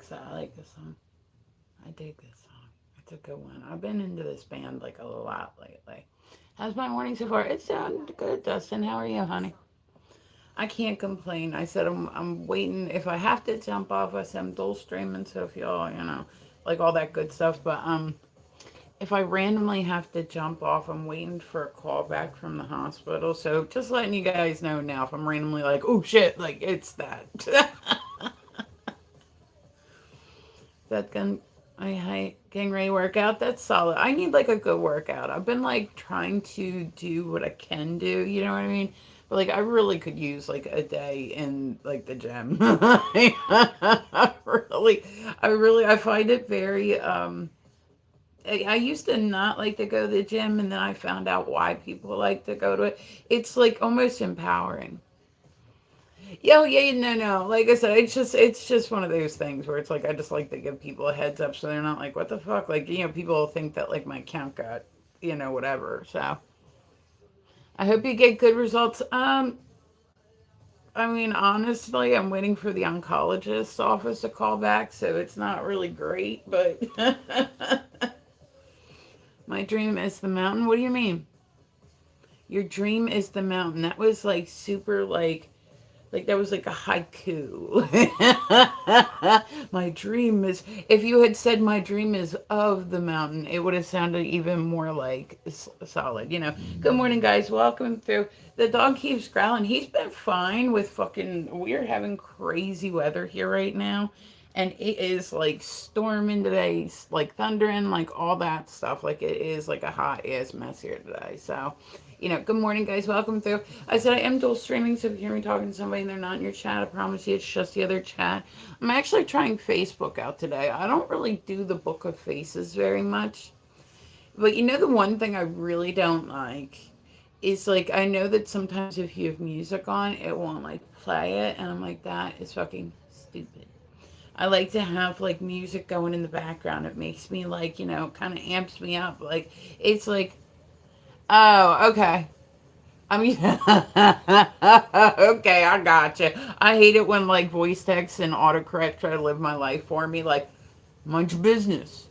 So I like this song. I dig this song. It's a good one. I've been into this band like a lot lately. How's my morning so far? It sounded good, Dustin. How are you, honey? I can't complain. I said I'm waiting. If I have to jump off, I said I'm dual streaming. So if y'all, like all that good stuff. But if I randomly have to jump off, I'm waiting for a call back from the hospital. So just letting you guys know now, if I'm randomly like, oh shit, like it's that. That gun. I getting ready to work out. That's solid. I need like a good workout. I've been like trying to do what I can do. You know what I mean? But like I really could use like a day in like the gym. I find it very. I used to not like to go to the gym, and then I found out why people like to go to it. It's like almost empowering. Yeah, yeah, no, no. Like I said, it's just one of those things where it's like I just like to give people a heads up so they're not like, what the fuck? Like, people think that like my account got, whatever. So I hope you get good results. I mean, honestly, I'm waiting for the oncologist's office to call back, so it's not really great, but my dream is the mountain. What do you mean? Your dream is the mountain. That was like super like that was like a haiku. My dream is. If you had said my dream is of the mountain, it would have sounded even more like solid. Good morning, guys. Welcome through. The dog keeps growling. He's been fine with fucking. We're having crazy weather here right now, and it is like storming today, like thundering, like all that stuff. Like it is like a hot ass mess here today. So good morning, guys. Welcome through. I said I am dual streaming, so if you hear me talking to somebody and they're not in your chat, I promise you it's just the other chat. I'm actually trying Facebook out today. I don't really do the Book of Faces very much. But the one thing I really don't like is like, I know that sometimes if you have music on, it won't like play it. And I'm like, that is fucking stupid. I like to have like music going in the background. It makes me like, kind of amps me up. Like, it's like, oh, okay. I mean, okay, I gotcha. I hate it when like voice text and autocorrect try to live my life for me. Like, mind your business.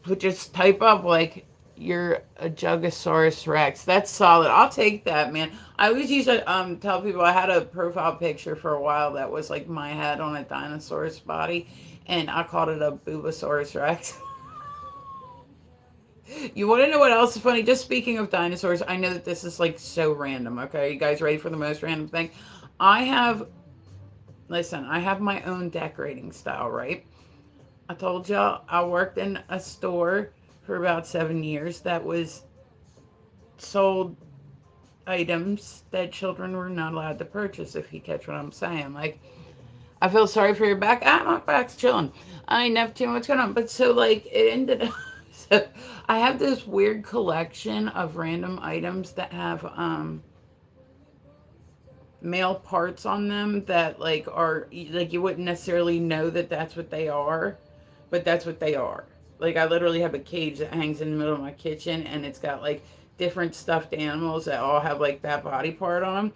But just type up like you're a Jugosaurus Rex. That's solid. I'll take that, man. I always used to tell people I had a profile picture for a while that was like my head on a dinosaur's body, and I called it a Boobasaurus Rex. You want to know what else is funny? Just speaking of dinosaurs, I know that this is like so random. Okay, you guys ready for the most random thing? I have, listen, I have my own decorating style, right? I told y'all I worked in a store for about 7 years that was sold items that children were not allowed to purchase, if you catch what I'm saying. Like, I feel sorry for your back. Ah, my back's chilling. I ain't Neptune, what's going on? But so, like, it ended up. So, I have this weird collection of random items that have male parts on them that, like, are, like, you wouldn't necessarily know that that's what they are, but that's what they are. Like, I literally have a cage that hangs in the middle of my kitchen, and it's got, like, different stuffed animals that all have, like, that body part on them.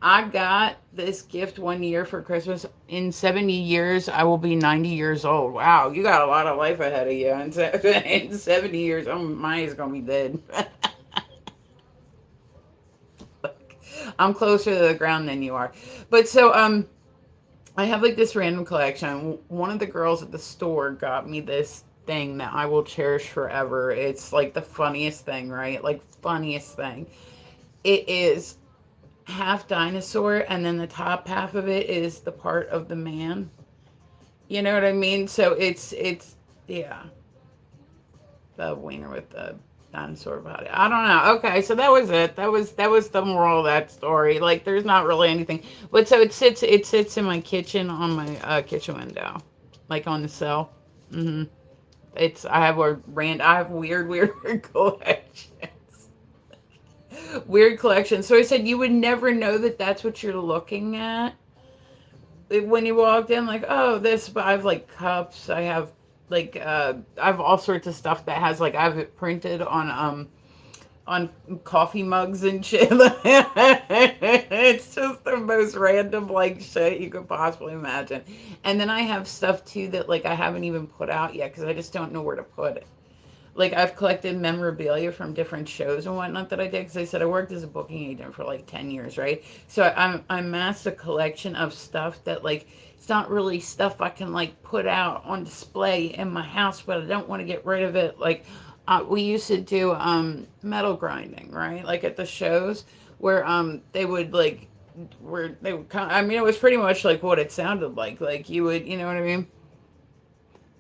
I got this gift one year for Christmas. In 70 years, I will be 90 years old. Wow, you got a lot of life ahead of you. In 70 years, mine is going to be dead. I'm closer to the ground than you are. But so, I have like this random collection. One of the girls at the store got me this thing that I will cherish forever. It's like the funniest thing, right? Like, funniest thing. It is half dinosaur, and then the top half of it is the part of the man. You know what I mean? So it's yeah, the wiener with the dinosaur body. I don't know. Okay, so that was it. That was the moral of that story. Like, there's not really anything. But so it sits in my kitchen on my kitchen window, like on the sill. Mhm. I have weird collections. Weird collection. So I said you would never know that that's what you're looking at when you walked in. Like, oh, this. But I have like cups. I have like I have all sorts of stuff that has like I have it printed on on coffee mugs and shit. It's just the most random like shit you could possibly imagine. And then I have stuff too that like I haven't even put out yet because I just don't know where to put it. Like I've collected memorabilia from different shows and whatnot that I did because I said I worked as a booking agent for like 10 years, right? So I amassed a collection of stuff that like it's not really stuff I can like put out on display in my house, but I don't want to get rid of it. Like we used to do metal grinding, right? Like at the shows where they would like where they would kind of, I mean it was pretty much like what it sounded like. Like you would, you know what I mean?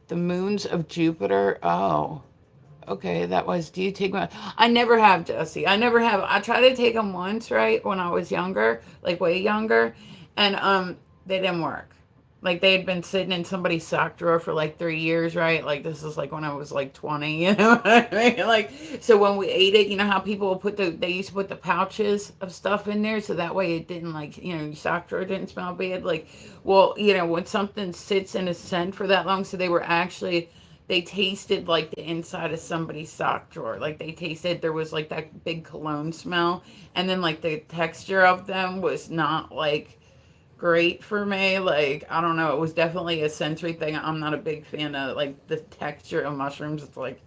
The moons of Jupiter. Oh. Okay, that was. Do you take my? I never have, Jesse. I never have. I tried to take them once, right, when I was younger, like way younger, and they didn't work. Like they had been sitting in somebody's sock drawer for like 3 years, right? Like this is like when I was like 20, you know what I mean? Like so when we ate it, you know how people will put they used to put the pouches of stuff in there so that way it didn't like your sock drawer didn't smell bad. Like, well, when something sits in a scent for that long, so they were actually they tasted like the inside of somebody's sock drawer. Like they tasted there was like that big cologne smell, and then like the texture of them was not like great for me. Like I don't know, it was definitely a sensory thing. I'm not a big fan of like the texture of mushrooms. It's like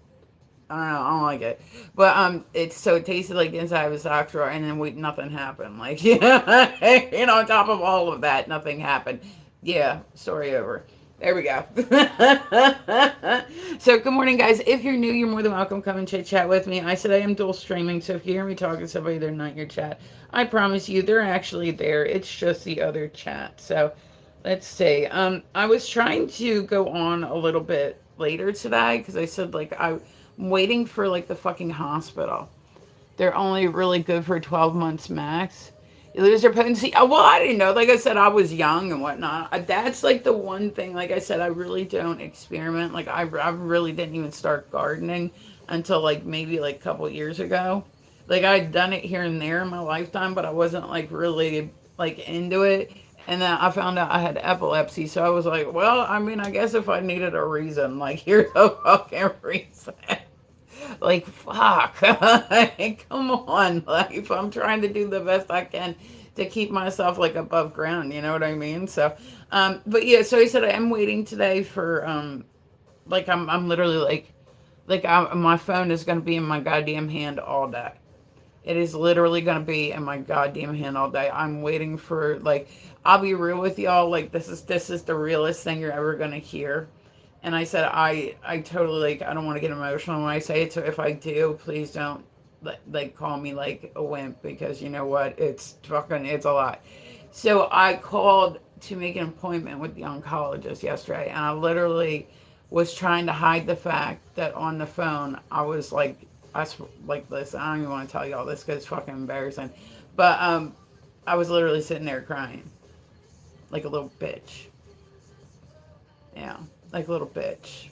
I don't know, I don't like it. But it tasted like the inside of a sock drawer, and then nothing happened. Like on top of all of that, nothing happened. Yeah, story over. There we go. So, good morning, guys. If you're new, you're more than welcome. Come and chit chat with me. I said I am dual streaming, so if you hear me talking to somebody, they're not in your chat. I promise you, they're actually there. It's just the other chat. So, let's see. I was trying to go on a little bit later today because I said like I'm waiting for like the fucking hospital. They're only really good for 12 months max. You lose their potency. Oh, well, I didn't know. Like I said, I was young and whatnot. That's like the one thing. Like I said, I really don't experiment. Like I really didn't even start gardening until like maybe like a couple years ago. Like I'd done it here and there in my lifetime, but I wasn't like really like into it. And then I found out I had epilepsy, so I was like, well, I mean, I guess if I needed a reason, like here's a fucking reason. Like fuck. Like, come on, life. I'm trying to do the best I can to keep myself like above ground, you know what I mean? So but yeah, so he said I am waiting today for like I'm literally my phone is going to be in my goddamn hand all day. It is literally going to be in my goddamn hand all day. I'm waiting for like I'll be real with y'all, like this is the realest thing you're ever going to hear. And I said, I totally like, I don't want to get emotional when I say it. So if I do, please don't like call me like a wimp because you know what? It's a lot. So I called to make an appointment with the oncologist yesterday. And I literally was trying to hide the fact that on the phone, I was like, listen, I don't even want to tell you all this because it's fucking embarrassing. But I was literally sitting there crying like a little bitch. Yeah, like a little bitch.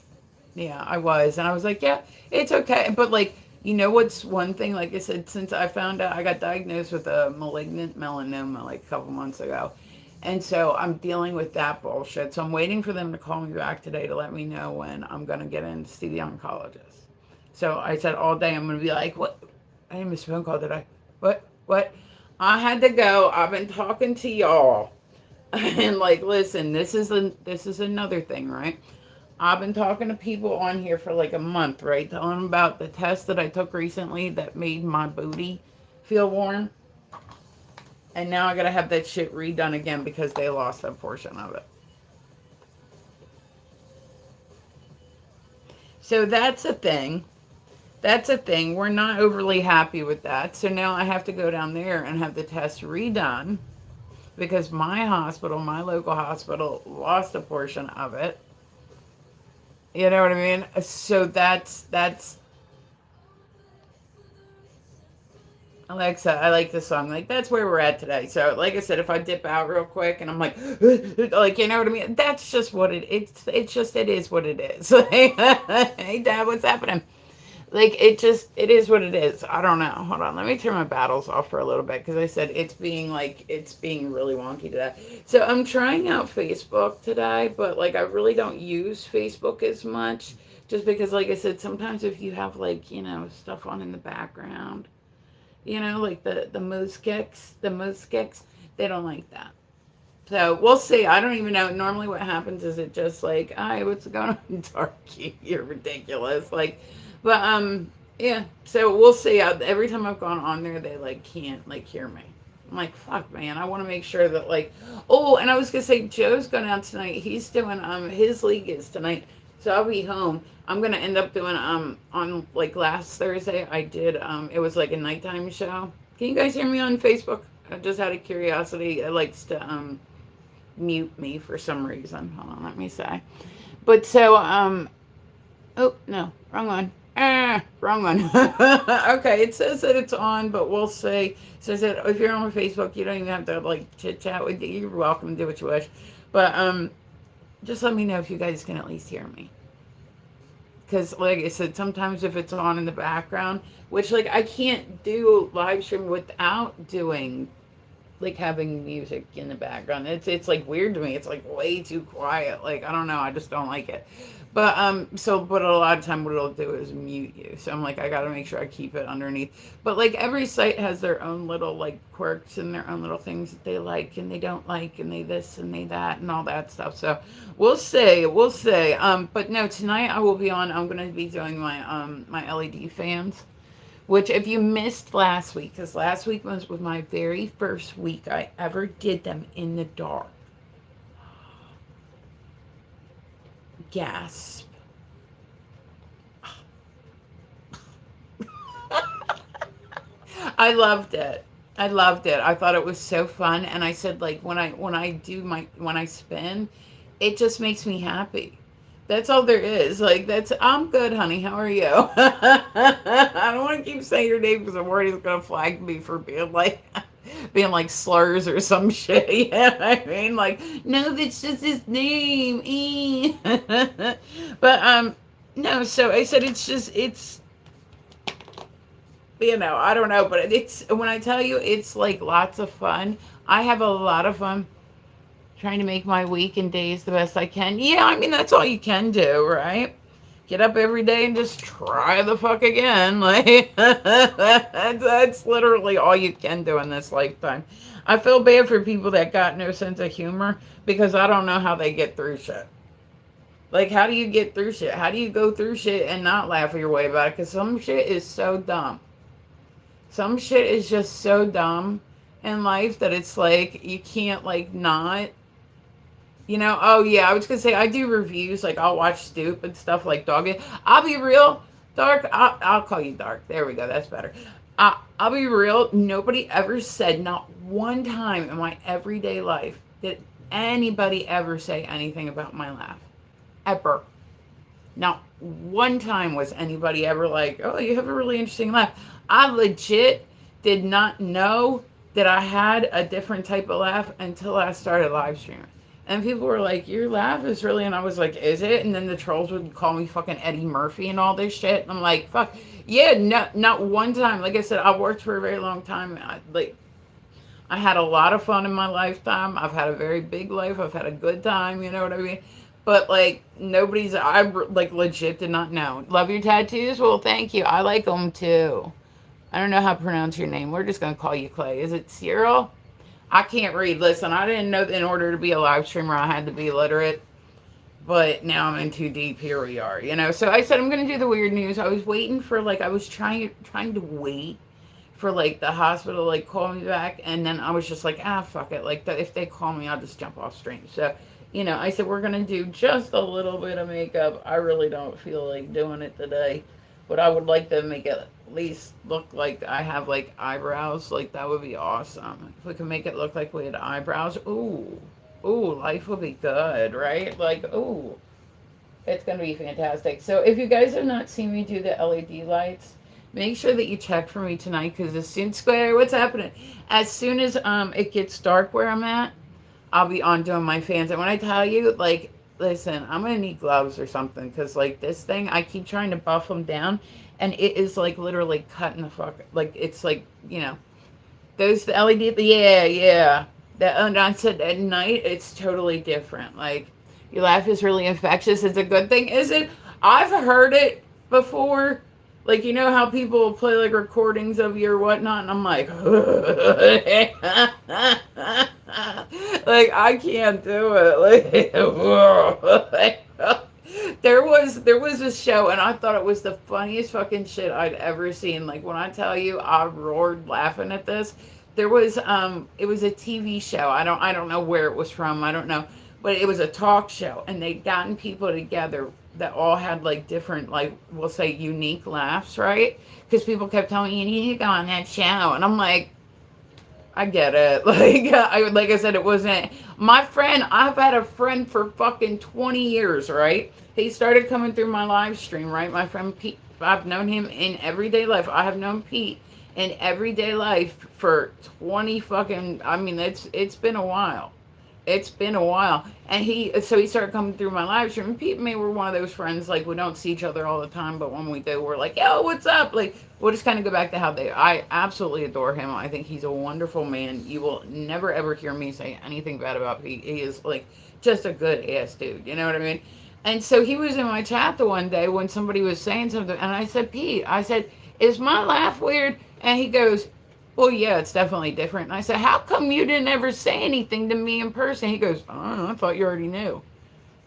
Yeah, I was. And I was like, yeah, it's okay. But, like, you know what's one thing? Like I said, since I found out I got diagnosed with a malignant melanoma like a couple months ago. And so I'm dealing with that bullshit. So I'm waiting for them to call me back today to let me know when I'm going to get in to see the oncologist. So I said all day I'm going to be like, what? I didn't miss a phone call, did I? What? I had to go. I've been talking to y'all. And like, listen, this is another thing, right? I've been talking to people on here for like a month, right? Telling them about the test that I took recently that made my booty feel warm. And now I gotta have that shit redone again because they lost a portion of it. So that's a thing. That's a thing. We're not overly happy with that. So now I have to go down there and have the test redone because my hospital, my local hospital, lost a portion of it. You know what I mean? So that's Alexa, I like this song. Like that's where we're at today. So like I said, if I dip out real quick and I'm like like you know what I mean? That's just what it's just it is what it is. Hey Dad, what's happening? Like it is what it is. I don't know. Hold on, let me turn my battles off for a little bit because I said it's being really wonky today. So I'm trying out Facebook today, but like I really don't use Facebook as much just because like I said, sometimes if you have like stuff on in the background, like the muskiks, they don't like that. So we'll see. I don't even know. Normally, what happens is it just like, "Hi, what's going on, Darky? You're ridiculous." Like, but yeah. So we'll see. Every time I've gone on there, they like can't like hear me. I'm like, fuck, man. I want to make sure that like, oh, and I was gonna say Joe's going out tonight. He's doing his league is tonight, so I'll be home. I'm gonna end up doing on like last Thursday I did it was like a nighttime show. Can you guys hear me on Facebook? Just out of curiosity, it likes to mute me for some reason. Hold on, let me say. But so, oh no, wrong one. Wrong one. Okay, it says that it's on, but we'll see. It says that if you're on Facebook, you don't even have to like chit chat with you. You're welcome to do what you wish. But just let me know if you guys can at least hear me. Because like I said, sometimes if it's on in the background, which like I can't do live stream without doing like having music in the background. It's like weird to me. It's like way too quiet. Like I don't know. I just don't like it. But a lot of time what it'll do is mute you. So I'm like I gotta make sure I keep it underneath. But like every site has their own little like quirks and their own little things that they like and they don't like and they this and they that and all that stuff. So we'll see. We'll see. But no, tonight I will be on. I'm gonna be doing my LED fans. Which, if you missed last week, because last week was my very first week I ever did them in the dark. Gasp. I loved it. I loved it. I thought it was so fun, and I said like when I spin, it just makes me happy. That's all there is. Like that's I'm good, honey. How are you? I don't want to keep saying your name because I'm worried it's gonna flag me for being like slurs or some shit. Yeah, I mean like no, that's just his name. But no. So I said it's I don't know, but it's when I tell you it's like lots of fun. I have a lot of fun trying to make my week and days the best I can. Yeah, I mean that's all you can do, right? Get up every day and just try the fuck again. Like that's literally all you can do in this lifetime. I feel bad for people that got no sense of humor because I don't know how they get through shit. Like, how do you get through shit? How do you go through shit and not laugh your way about it? Because some shit is so dumb. Some shit is just so dumb in life that it's like you can't like not. Oh yeah, I was gonna say I do reviews. Like I'll watch stupid stuff like dog. I'll be real, Dark. I'll call you Dark. There we go. That's better. I'll be real. Nobody ever said, not one time in my everyday life, did anybody ever say anything about my laugh. Ever. Not one time was anybody ever like, oh, you have a really interesting laugh. I legit did not know that I had a different type of laugh until I started live streaming. And people were like, your laugh is really, and I was like, is it? And then the trolls would call me fucking Eddie Murphy and all this shit. And I'm like, fuck. Yeah, no, not one time. Like I said, I worked for a very long time. I had a lot of fun in my lifetime. I've had a very big life. I've had a good time. You know what I mean? But like I like legit did not know. Love your tattoos? Well, thank you. I like them too. I don't know how to pronounce your name. We're just gonna call you Clay. Is it Cyril? I can't read. Listen, I didn't know that in order to be a live streamer I had to be literate. But now I'm in too deep. Here we are. So I said I'm gonna do the weird news. I was waiting for I was trying to wait for like the hospital like call me back, and then I was just like, fuck it. Like if they call me, I'll just jump off stream. So I said we're gonna do just a little bit of makeup. I really don't feel like doing it today, but I would like to make it at least look like I have like eyebrows. Like that would be awesome if we could make it look like we had eyebrows. Ooh, life would be good, right? Like ooh, it's gonna be fantastic. So if you guys have not seen me do the LED lights, make sure that you check for me tonight because as soon Square, what's happening? As soon as it gets dark where I'm at, I'll be on doing my fans. And when I tell you, like, listen, I'm gonna need gloves or something because like this thing, I keep trying to buff them down, and it is like literally cutting the fuck. Like it's like those the LED. Yeah. That and I said at night it's totally different. Like your laugh is really infectious. It's a good thing, is it? I've heard it before, Like, you know how people play like recordings of you or whatnot, and I'm like, like I can't do it. Like, there was a show, and I thought it was the funniest fucking shit I'd ever seen. Like when I tell you, I roared laughing at this. It was a TV show. I don't know where it was from. I don't know, but it was a talk show, and they'd gotten people together that all had like different, like we'll say unique laughs, right? Because people kept telling me, you need to go on that show, and I'm like, I get it. Like I said, it wasn't my friend. I've had a friend for fucking 20 years, right? He started coming through my live stream, right? My friend Pete. I've known him in everyday life. I have known Pete in everyday life for 20 fucking. I mean, it's been a while. It's been a while. And he started coming through my live stream. And Pete and me were one of those friends, like, we don't see each other all the time, but when we do, we're like, yo, what's up? Like, we'll just kind of go back to I absolutely adore him. I think he's a wonderful man. You will never, ever hear me say anything bad about Pete. He is, like, just a good ass dude. You know what I mean? And so he was in my chat the one day when somebody was saying something, and I said, Pete, I said, is my laugh weird? And he goes, well, yeah, it's definitely different. And I said, how come you didn't ever say anything to me in person? He goes, I don't know, I thought you already knew.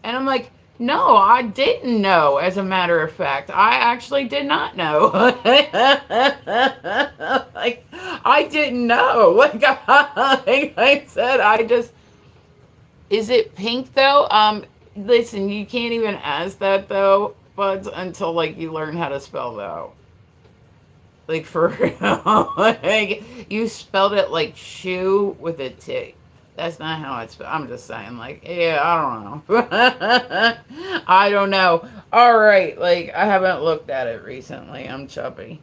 And I'm like, no, I didn't know, as a matter of fact. I actually did not know. Like, I didn't know. Like I said, is it pink though? Listen, you can't even ask that though, but until like you learn how to spell that out. Like for real. Like you spelled it like shoe with a T. That's not how it's spelled. I'm just saying, like, yeah, I don't know. I don't know. Alright, like I haven't looked at it recently. I'm chubby.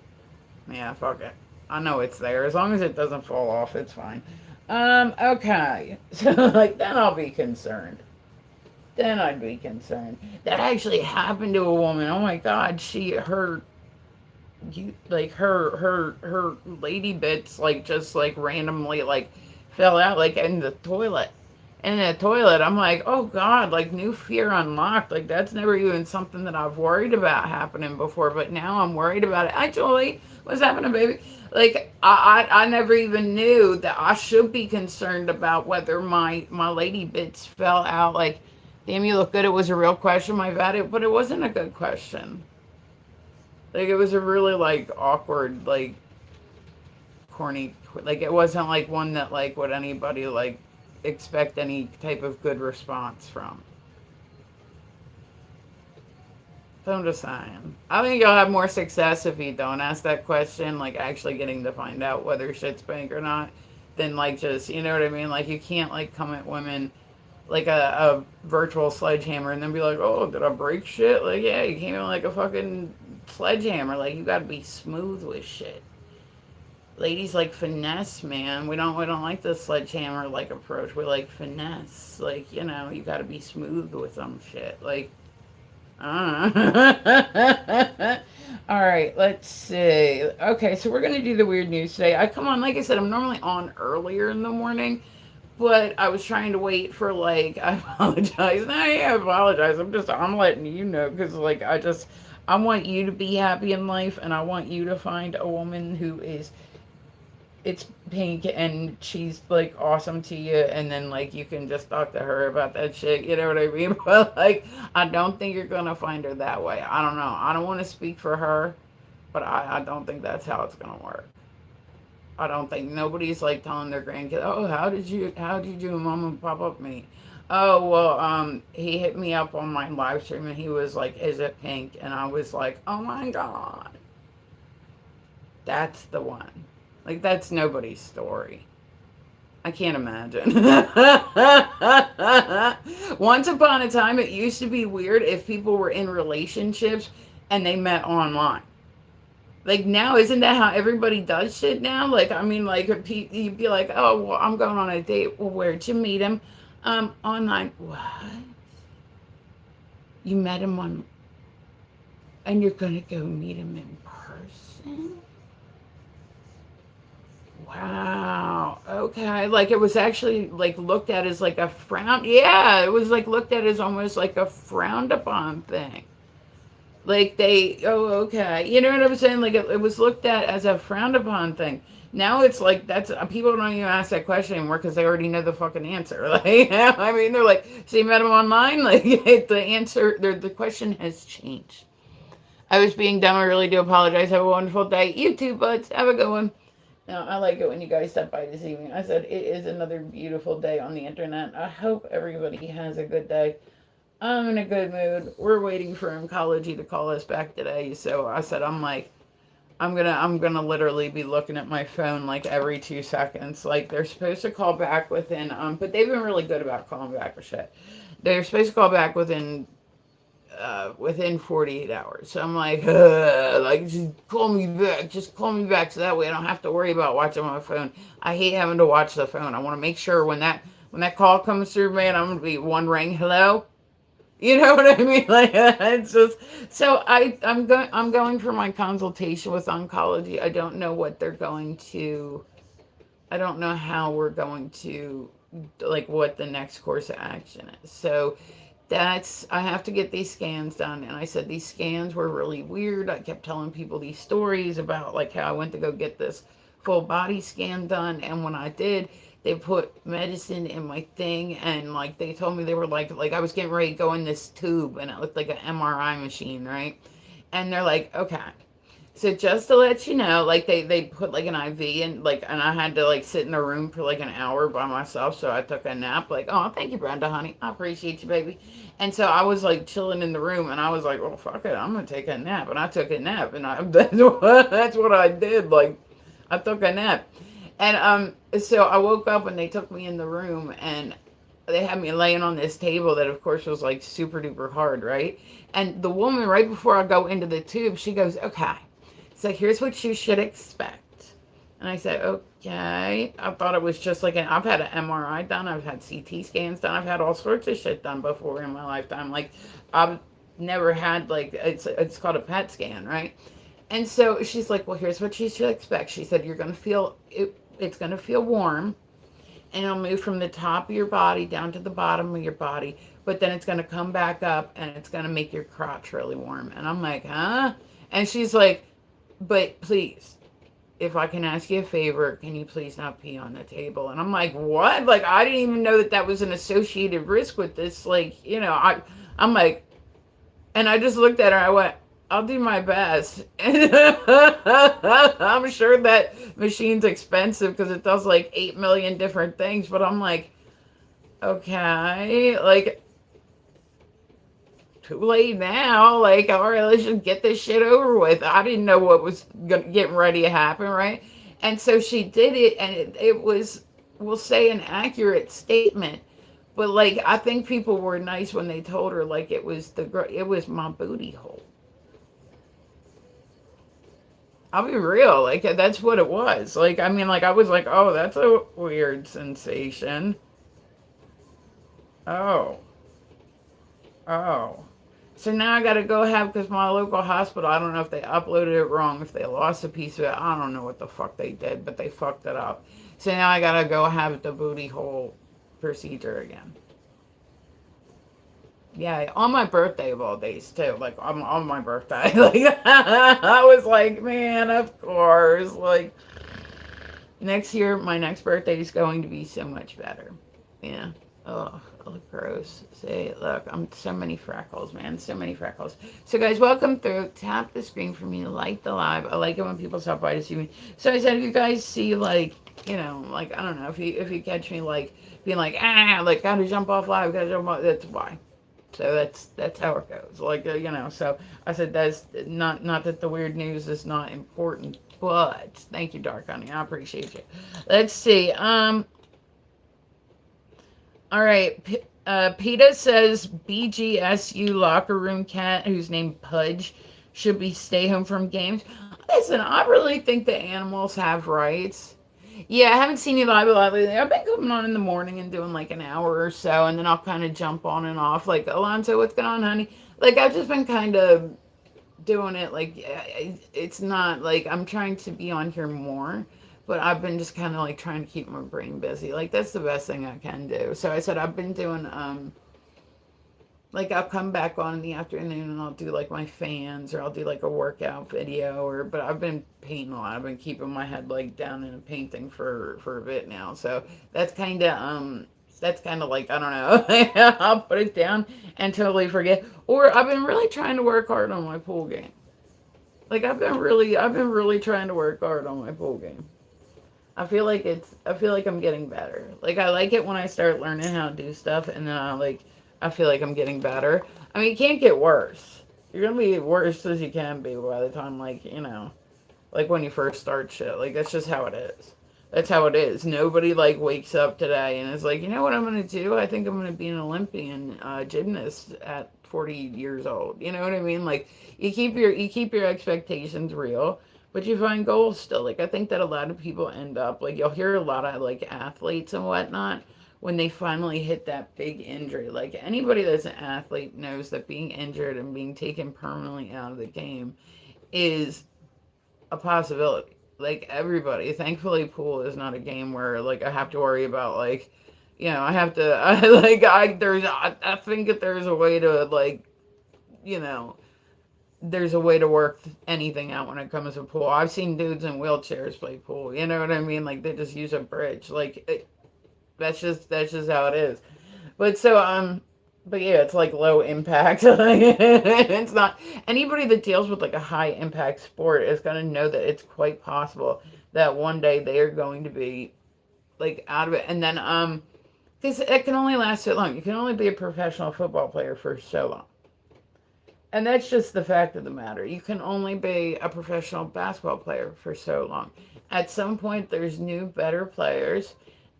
Yeah, fuck it. I know it's there. As long as it doesn't fall off, it's fine. Okay. So like then I'll be concerned. Then I'd be concerned. That actually happened to a woman. Oh my god, her like her lady bits like just like randomly like fell out like in the toilet. I'm like, oh god, like new fear unlocked. Like that's never even something that I've worried about happening before, but now I'm worried about it. Hi Julie, what's happening, baby? Like I never even knew that I should be concerned about whether my lady bits fell out. Like, damn, you look good. It was a real question, my bad, but it wasn't a good question. Like it was a really like awkward, like corny, like it wasn't like one that like would anybody like expect any type of good response from. So I'm just saying. I think you'll have more success if you don't ask that question, like actually getting to find out whether shit's pink or not, than like just, you know what I mean? Like you can't like come at women like a virtual sledgehammer and then be like, oh, did I break shit? Like, yeah, you came in like a fucking sledgehammer. Like, you gotta be smooth with shit. Ladies like finesse, man. We don't like the sledgehammer like approach. We like finesse. Like, you know, you gotta be smooth with some shit. Like, I don't know. All right, let's see. Okay, so we're gonna do the weird news today. I come on, like I said, I'm normally on earlier in the morning. But I was trying to wait for like, I apologize. No, yeah, I apologize. I'm letting you know because like I want you to be happy in life, and I want you to find a woman who is, it's pink and she's like awesome to you, and then like you can just talk to her about that shit. You know what I mean? But like, I don't think you're gonna find her that way. I don't know. I don't want to speak for her, but I don't think that's how it's gonna work. I don't think nobody's like telling their grandkids, oh, how did you and mom and pop up meet? Oh, well, he hit me up on my live stream and he was like, is it pink? And I was like, oh my God. That's the one. Like, that's nobody's story. I can't imagine. Once upon a time, it used to be weird if people were in relationships and they met online. Like now, isn't that how everybody does shit now? Like, I mean, like you'd be like, oh, well, I'm going on a date. Well, where'd you meet him? Online. What? You met him on, and you're gonna go meet him in person? Wow. Okay. Like it was actually like looked at as like a frown. Yeah, it was like looked at as almost like a frowned upon thing. Like they, oh, okay. You know what I'm saying? Like it was looked at as a frowned upon thing. Now it's like that's people don't even ask that question anymore because they already know the fucking answer. Like, I mean, they're like, "So you met him online?" Like, the answer, the question has changed. I was being dumb. I really do apologize. Have a wonderful day. You too, buds. Have a good one. Now, I like it when you guys stop by this evening. I said it is another beautiful day on the internet. I hope everybody has a good day. I'm in a good mood. We're waiting for oncology to call us back today. So I said I'm like I'm gonna literally be looking at my phone like every 2 seconds. Like they're supposed to call back within but they've been really good about calling back with shit. They're supposed to call back within 48 hours. So I'm like just call me back. Just call me back so that way I don't have to worry about watching my phone. I hate having to watch the phone. I want to make sure when that call comes through, man, I'm gonna be one ring. Hello. You know what I mean? Like it's just so I'm going for my consultation with oncology. I don't know what they're going to. I don't know how we're going to like what the next course of action is. So that's I have to get these scans done. And I said these scans were really weird. I kept telling people these stories about like how I went to go get this full body scan done, and when I did, they put medicine in my thing, and like they told me they were like I was getting ready to go in this tube and it looked like an MRI machine, right? And they're like, okay, so just to let you know, like they put like an IV and like and I had to like sit in a room for like an hour by myself. So I took a nap. Like, oh, thank you, Brenda, honey. I appreciate you, baby. And so I was like chilling in the room, and I was like, oh fuck it, I'm gonna take a nap. And I took a nap, and that's what I did. Like, I took a nap, and so I woke up and they took me in the room and they had me laying on this table that of course was like super duper hard, right? And the woman right before I go into the tube, she goes, okay, so here's what you should expect. And I said, okay. I thought it was just like I've had an MRI done, I've had CT scans done, I've had all sorts of shit done before in my lifetime. Like I've never had like it's called a PET scan, right? And so she's like, well, here's what you should expect. She said, you're gonna feel it. It's gonna feel warm, and it'll move from the top of your body down to the bottom of your body. But then it's gonna come back up, and it's gonna make your crotch really warm. And I'm like, huh? And she's like, but please, if I can ask you a favor, can you please not pee on the table? And I'm like, what? Like, I didn't even know that that was an associated risk with this. Like, I'm like, and I just looked at her. I went, I'll do my best. And I'm sure that machine's expensive because it does like 8 million different things. But I'm like, okay, like, too late now. Like, all right, let's just get this shit over with. I didn't know what was getting ready to happen, right? And so she did it, and it was, we'll say, an accurate statement. But like, I think people were nice when they told her like it was my booty hole. I'll be real, like that's what it was. Like, I mean, like I was like, oh, that's a weird sensation. Oh, oh. So now I gotta go have because my local hospital. I don't know if they uploaded it wrong, if they lost a piece of it. I don't know what the fuck they did, but they fucked it up. So now I gotta go have the booty hole procedure again. Yeah, on my birthday of all days too. Like on my birthday, like I was like, man, of course. Like next year, my next birthday is going to be so much better. Yeah. Oh, I look gross. See, look, I'm so many freckles, man. So many freckles. So, guys, welcome through. Tap the screen for me. Like the live. I like it when people stop by to see me. So, I said, if you guys see, like, like I don't know, if you catch me like being like like gotta jump off live, gotta jump off. That's why. So that's how it goes. Like So I said that's not that the weird news is not important, but thank you, Dark Honey. I appreciate you. Let's see. All right. PETA says BGSU locker room cat who's named Pudge should be stay home from games. Listen, I really think the animals have rights. Yeah, I haven't seen you live a lot lately. I've been coming on in the morning and doing like an hour or so, and then I'll kind of jump on and off. Like, Alonso, what's going on, honey? Like, I've just been kind of doing it. Like, it's not like I'm trying to be on here more, but I've been just kind of like trying to keep my brain busy. Like, that's the best thing I can do. So I said I've been doing like I'll come back on in the afternoon and I'll do like my fans or I'll do like a workout video or but I've been painting a lot. I've been keeping my head like down in a painting for a bit now. So that's that's kind of like I don't know. I'll put it down and totally forget. Or I've been really trying to work hard on my pool game. Like I've been really trying to work hard on my pool game. I feel like I'm getting better. Like I like it when I start learning how to do stuff and then I feel like I'm getting better. I mean, you can't get worse. You're going to be worse as you can be by the time like, like when you first start shit. Like that's just how it is. That's how it is. Nobody like wakes up today and is like, you know what I'm gonna do? I think I'm gonna be an Olympian gymnast at 40 years old. You know what I mean? Like you keep your expectations real, but you find goals still. Like I think that a lot of people end up like you'll hear a lot of like athletes and whatnot when they finally hit that big injury. Like anybody that's an athlete knows that being injured and being taken permanently out of the game is a possibility. Like everybody, thankfully, pool is not a game where like I have to worry about like, I have to. I think that there's a way to like, you know, there's a way to work anything out when it comes to pool. I've seen dudes in wheelchairs play pool. You know what I mean? Like they just use a bridge. That's just how it is. But but yeah, it's like low impact. It's not anybody that deals with like a high impact sport is going to know that it's quite possible that one day they are going to be like out of it, and then because it can only last so long. You can only be a professional football player for so long. And that's just the fact of the matter. You can only be a professional basketball player for so long. At some point, there's new, better players,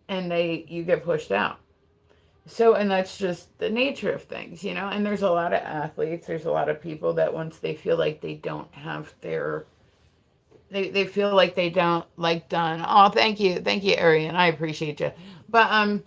and you get pushed out. So, and that's just the nature of things, And there's a lot of athletes, there's a lot of people that once they feel like they don't have they feel like they don't like done. Oh, thank you, Arian. I appreciate you. But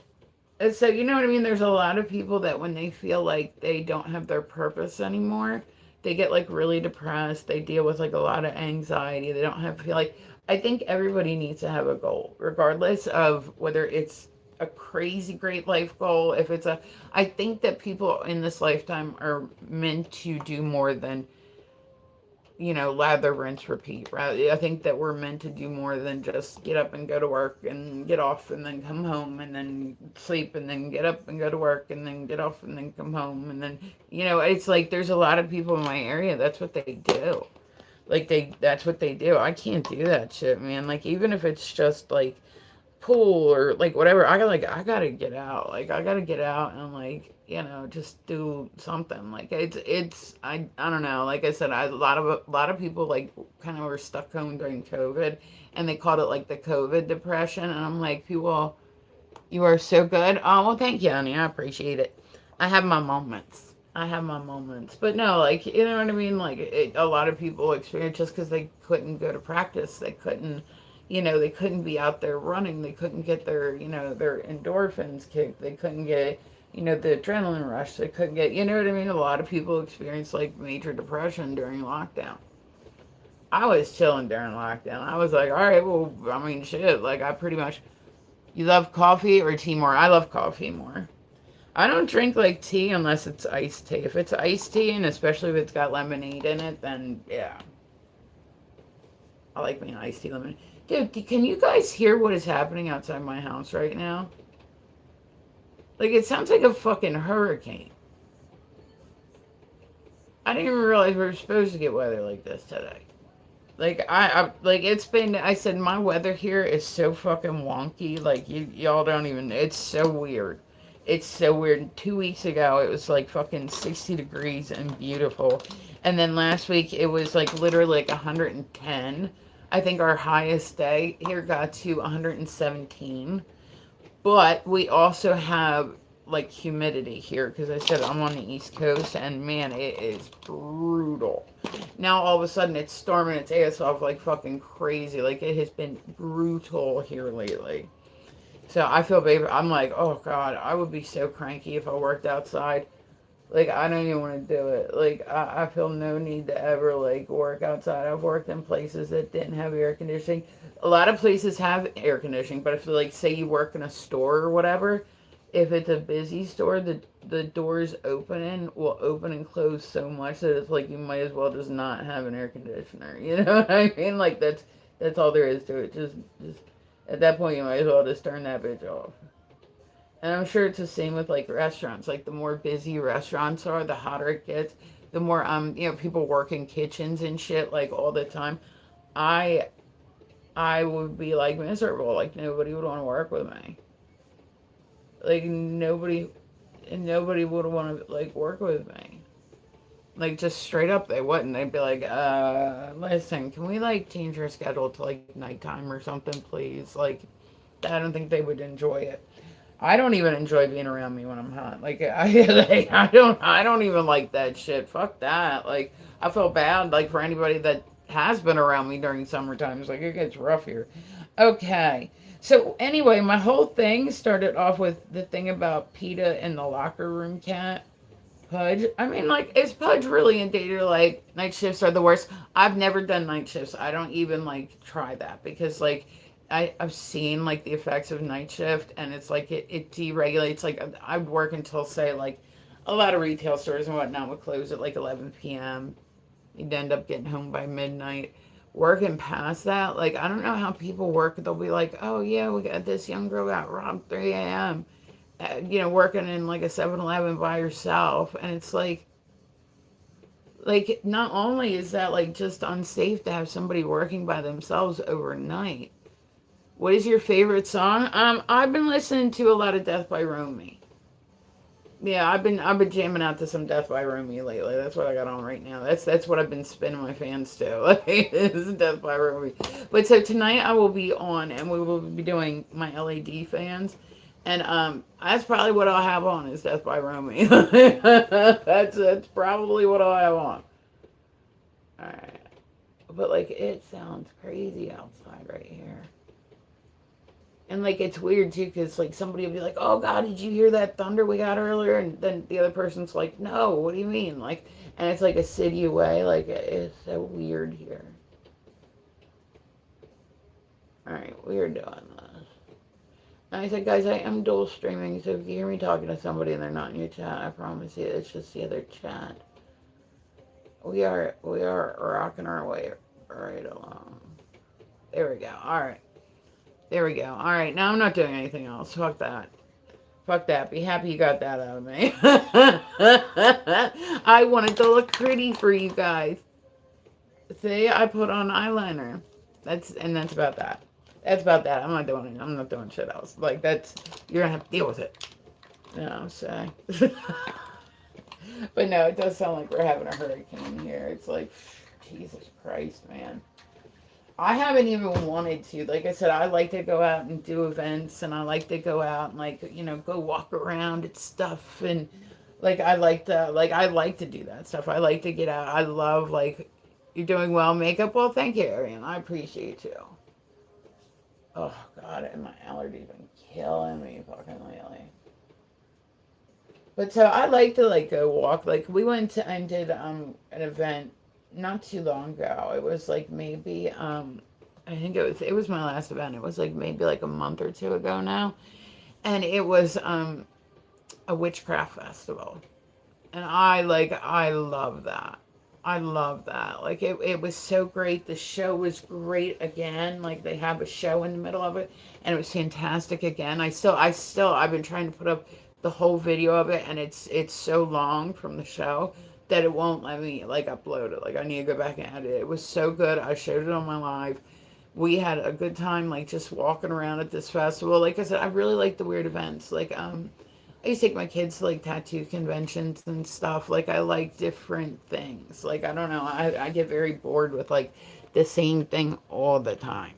so you know what I mean. There's a lot of people that when they feel like they don't have their purpose anymore, they get like really depressed. They deal with like a lot of anxiety. They don't have feel like. I think everybody needs to have a goal, regardless of whether it's a crazy great life goal. If it's a, I think that people in this lifetime are meant to do more than lather, rinse, repeat, right? I think that we're meant to do more than just get up and go to work and get off and then come home and then sleep and then get up and go to work and then get off and then come home and then, it's like there's a lot of people in my area, that's what they do. Like that's what they do. I can't do that shit, man. Like even if it's just like pool or like whatever, I gotta get out. Like I gotta get out and like just do something. Like I don't know. Like I said, a lot of people like kind of were stuck home during COVID, and they called it like the COVID depression. And I'm like, people, you are so good. Oh well, thank you, honey. I appreciate it. I have my moments. I have my moments, but no, like you know what I mean. Like a lot of people experience just because they couldn't go to practice, they couldn't they couldn't be out there running. They couldn't get their endorphins kicked. They couldn't get, the adrenaline rush. They couldn't get, you know what I mean? A lot of people experience like major depression during lockdown. I was chilling during lockdown. I was like, all right, well, I mean, shit. Like, I pretty much, you love coffee or tea more? I love coffee more. I don't drink like tea unless it's iced tea. If it's iced tea, and especially if it's got lemonade in it, then yeah. I like me an iced tea lemonade. Dude, can you guys hear what is happening outside my house right now? Like, it sounds like a fucking hurricane. I didn't even realize we were supposed to get weather like this today. Like, like, it's been, I said, my weather here is so fucking wonky. Like, y'all don't even, it's so weird. It's so weird. 2 weeks ago, it was like fucking 60 degrees and beautiful. And then last week, it was like literally like 110. I think our highest day here got to 117. But we also have like humidity here because I said I'm on the East Coast and man, it is brutal. Now all of a sudden it's storming its ass off like fucking crazy. Like it has been brutal here lately. So I feel baby. I'm like, oh God, I would be so cranky if I worked outside. Like, I don't even want to do it. Like, I feel no need to ever, like, work outside. I've worked in places that didn't have air conditioning. A lot of places have air conditioning, but if, like, say you work in a store or whatever, if it's a busy store, the doors will open and close so much that it's like you might as well just not have an air conditioner. You know what I mean? Like that's all there is to it. Just at that point, you might as well just turn that bitch off. And I'm sure it's the same with like restaurants. Like the more busy restaurants are, the hotter it gets. The more people work in kitchens and shit like all the time. I I would be like miserable. Like nobody would want to work with me. Like nobody would want to like work with me. Like just straight up they wouldn't. They'd be like, listen, can we like change your schedule to like nighttime or something, please? Like I don't think they would enjoy it. I don't even enjoy being around me when I'm hot. Like I don't even like that shit. Fuck that. Like I feel bad like for anybody that has been around me during summer times. Like it gets rough here. Okay. So anyway, my whole thing started off with the thing about PETA and the locker room cat. Pudge. I mean, like, is Pudge really in danger? Like, night shifts are the worst. I've never done night shifts. I don't even like try that because, like, I've seen like the effects of night shift, and it's like it deregulates. Like, I'd work until say like a lot of retail stores and whatnot would close at like 11 p.m. You'd end up getting home by midnight. Working past that, like, I don't know how people work. They'll be like, oh yeah, we got this young girl got robbed 3 a.m. Working in like a 7-Eleven by yourself. And it's like, not only is that like just unsafe to have somebody working by themselves overnight. What is your favorite song? I've been listening to a lot of Death by Romy. Yeah, I've been jamming out to some Death by Romy lately. That's what I got on right now. That's what I've been spinning my fans to. Like, this is Death by Romy. But so tonight I will be on, and we will be doing my LAD fans, and that's probably what I'll have on is Death by Romy. That's probably what I'll have on. All right, but like it sounds crazy outside right here. And like it's weird too, because like somebody will be like, "Oh God, did you hear that thunder we got earlier?" And then the other person's like, "No, what do you mean?" Like, and it's like a city away. Like it's so weird here. All right, we are doing this. And I said, guys, I am dual streaming, so if you hear me talking to somebody and they're not in your chat, I promise you, it's just the other chat. We are rocking our way right along. There we go. All right. There we go. All right. Now I'm not doing anything else. Fuck that. Fuck that. Be happy you got that out of me. I wanted to look pretty for you guys. See, I put on eyeliner. That's about that. That's about that. I'm not doing shit else. Like that's you're gonna have to deal with it. You know what I'm saying? But no, it does sound like we're having a hurricane here. It's like Jesus Christ, man. I haven't even wanted to. Like I said, I like to go out and do events, and I like to go out and like go walk around and stuff, and like I like to do that stuff. I like to get out. I love like you're doing well makeup. Well, thank you, Ariane. I appreciate you. Oh God, and my allergies been killing me fucking lately. But so I like to like go walk. Like we went to and did an event not too long ago. It was like maybe I think it was my last event. It was like maybe like a month or two ago now. And it was a witchcraft festival. And I love that. I love that. Like it was so great. The show was great again. Like they have a show in the middle of it and it was fantastic again. I've been trying to put up the whole video of it and it's so long from the show that it won't let me like upload it. Like I need to go back and edit it. It was so good. I showed it on my live. We had a good time like just walking around at this festival. Like I said, I really like the weird events. Like I used to take my kids to like tattoo conventions and stuff. Like I like different things. Like I don't know. I get very bored with like the same thing all the time.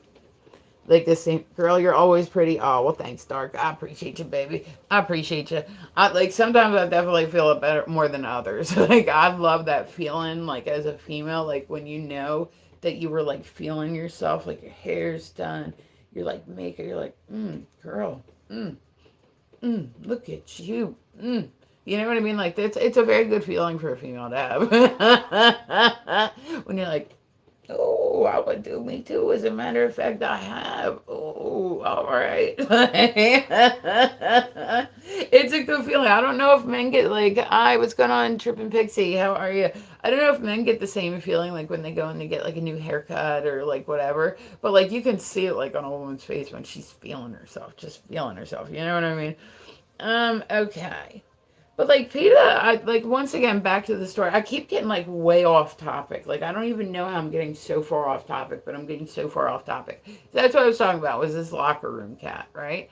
Like the same girl, you're always pretty. Oh well, thanks, Dark. I appreciate you, baby. I appreciate you. I like sometimes I definitely feel it better more than others. Like I love that feeling. Like as a female, like when you know that you were like feeling yourself, like your hair's done, you're like makeup, you're like, girl, look at you. You know what I mean? Like it's a very good feeling for a female to have. When you're like, oh, I would do me too. As a matter of fact, I have. Oh, all right. It's It's a good feeling. I don't know if men get like, hi, what's going on, Trippin' Pixie? How are you? I don't know if men get the same feeling like when they go and they get like a new haircut or like whatever. But like you can see it like on a woman's face when she's feeling herself, just feeling herself. You know what I mean? Okay. But like PETA, I like once again back to the story. I keep getting like way off topic. Like I don't even know how I'm getting so far off topic, but I'm getting so far off topic. So that's what I was talking about was this locker room cat, right?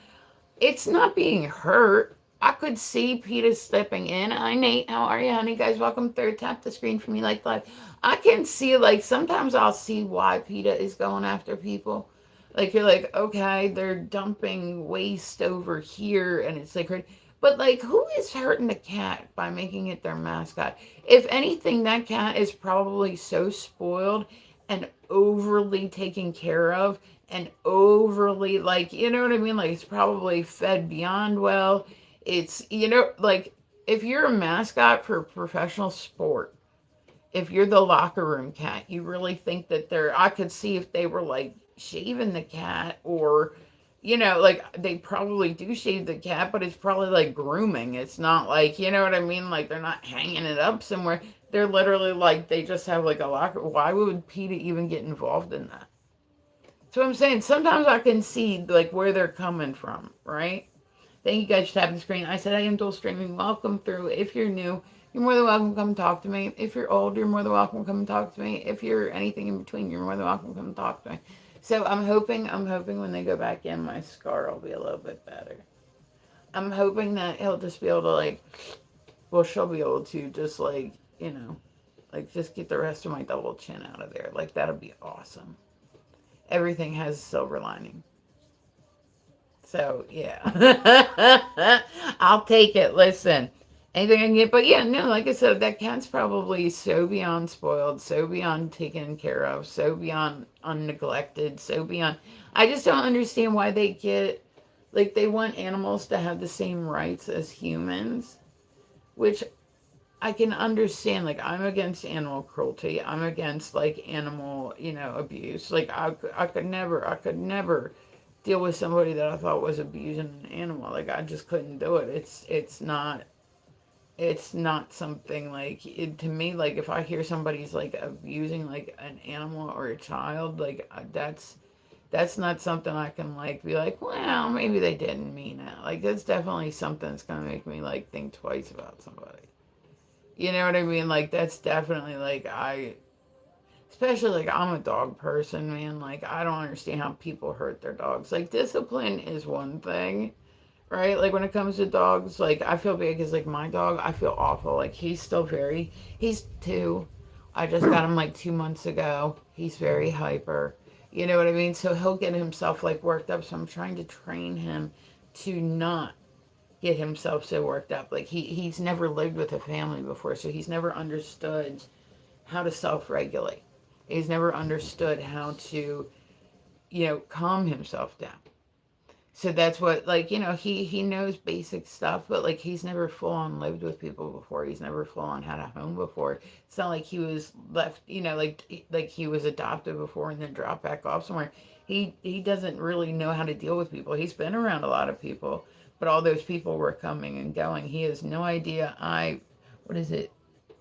It's not being hurt. I could see PETA stepping in. Hi Nate, how are you, honey? Guys, welcome third. Tap the screen for me like live. I can see like sometimes I'll see why PETA is going after people. Like you're like, okay, they're dumping waste over here and it's like but like who is hurting the cat by making it their mascot? If anything, that cat is probably so spoiled and overly taken care of and overly like you know what I mean, like it's probably fed beyond well. It's like if you're a mascot for a professional sport, if you're the locker room cat, you really think that they're I could see if they were like shaving the cat or like they probably do shave the cat, but it's probably like grooming. It's not like, you know what I mean? Like they're not hanging it up somewhere. They're literally like they just have like a locker. Why would PETA even get involved in that? So I'm saying sometimes I can see like where they're coming from, right? Thank you guys for tapping the screen. I said I am dual streaming. Welcome through. If you're new, you're more than welcome to come and talk to me. If you're old, you're more than welcome to come and talk to me. If you're anything in between, you're more than welcome to come and talk to me. So I'm hoping when they go back in, my scar will be a little bit better. I'm hoping that he'll just be able to like, well, she'll be able to just like, like just get the rest of my double chin out of there. Like that'll be awesome. Everything has a silver lining. So yeah, I'll take it. Listen, anything I can get, but yeah, no, like I said, that cat's probably so beyond spoiled, so beyond taken care of, so beyond unneglected, so beyond. I just don't understand why they get like they want animals to have the same rights as humans, which I can understand. Like I'm against animal cruelty. I'm against like animal, abuse. Like I could never deal with somebody that I thought was abusing an animal. Like I just couldn't do it. It's not something like to me. Like if I hear somebody's like abusing like an animal or a child, like that's not something I can like be like, well, maybe they didn't mean it. Like that's definitely something that's gonna make me like think twice about somebody. You know what I mean? Like that's definitely like especially like I'm a dog person, man. Like I don't understand how people hurt their dogs. Like discipline is one thing, right? Like when it comes to dogs, like I feel bad because like my dog, I feel awful. Like he's 2. I just got him like 2 months ago. He's very hyper. You know what I mean? So he'll get himself like worked up. So I'm trying to train him to not get himself so worked up. Like he's never lived with a family before, so he's never understood how to self-regulate. He's never understood how to, calm himself down. So that's what like, he knows basic stuff, but like he's never full on lived with people before. He's never full on had a home before. It's not like he was left, like he was adopted before and then dropped back off somewhere. He doesn't really know how to deal with people. He's been around a lot of people, but all those people were coming and going. He has no idea. What is it?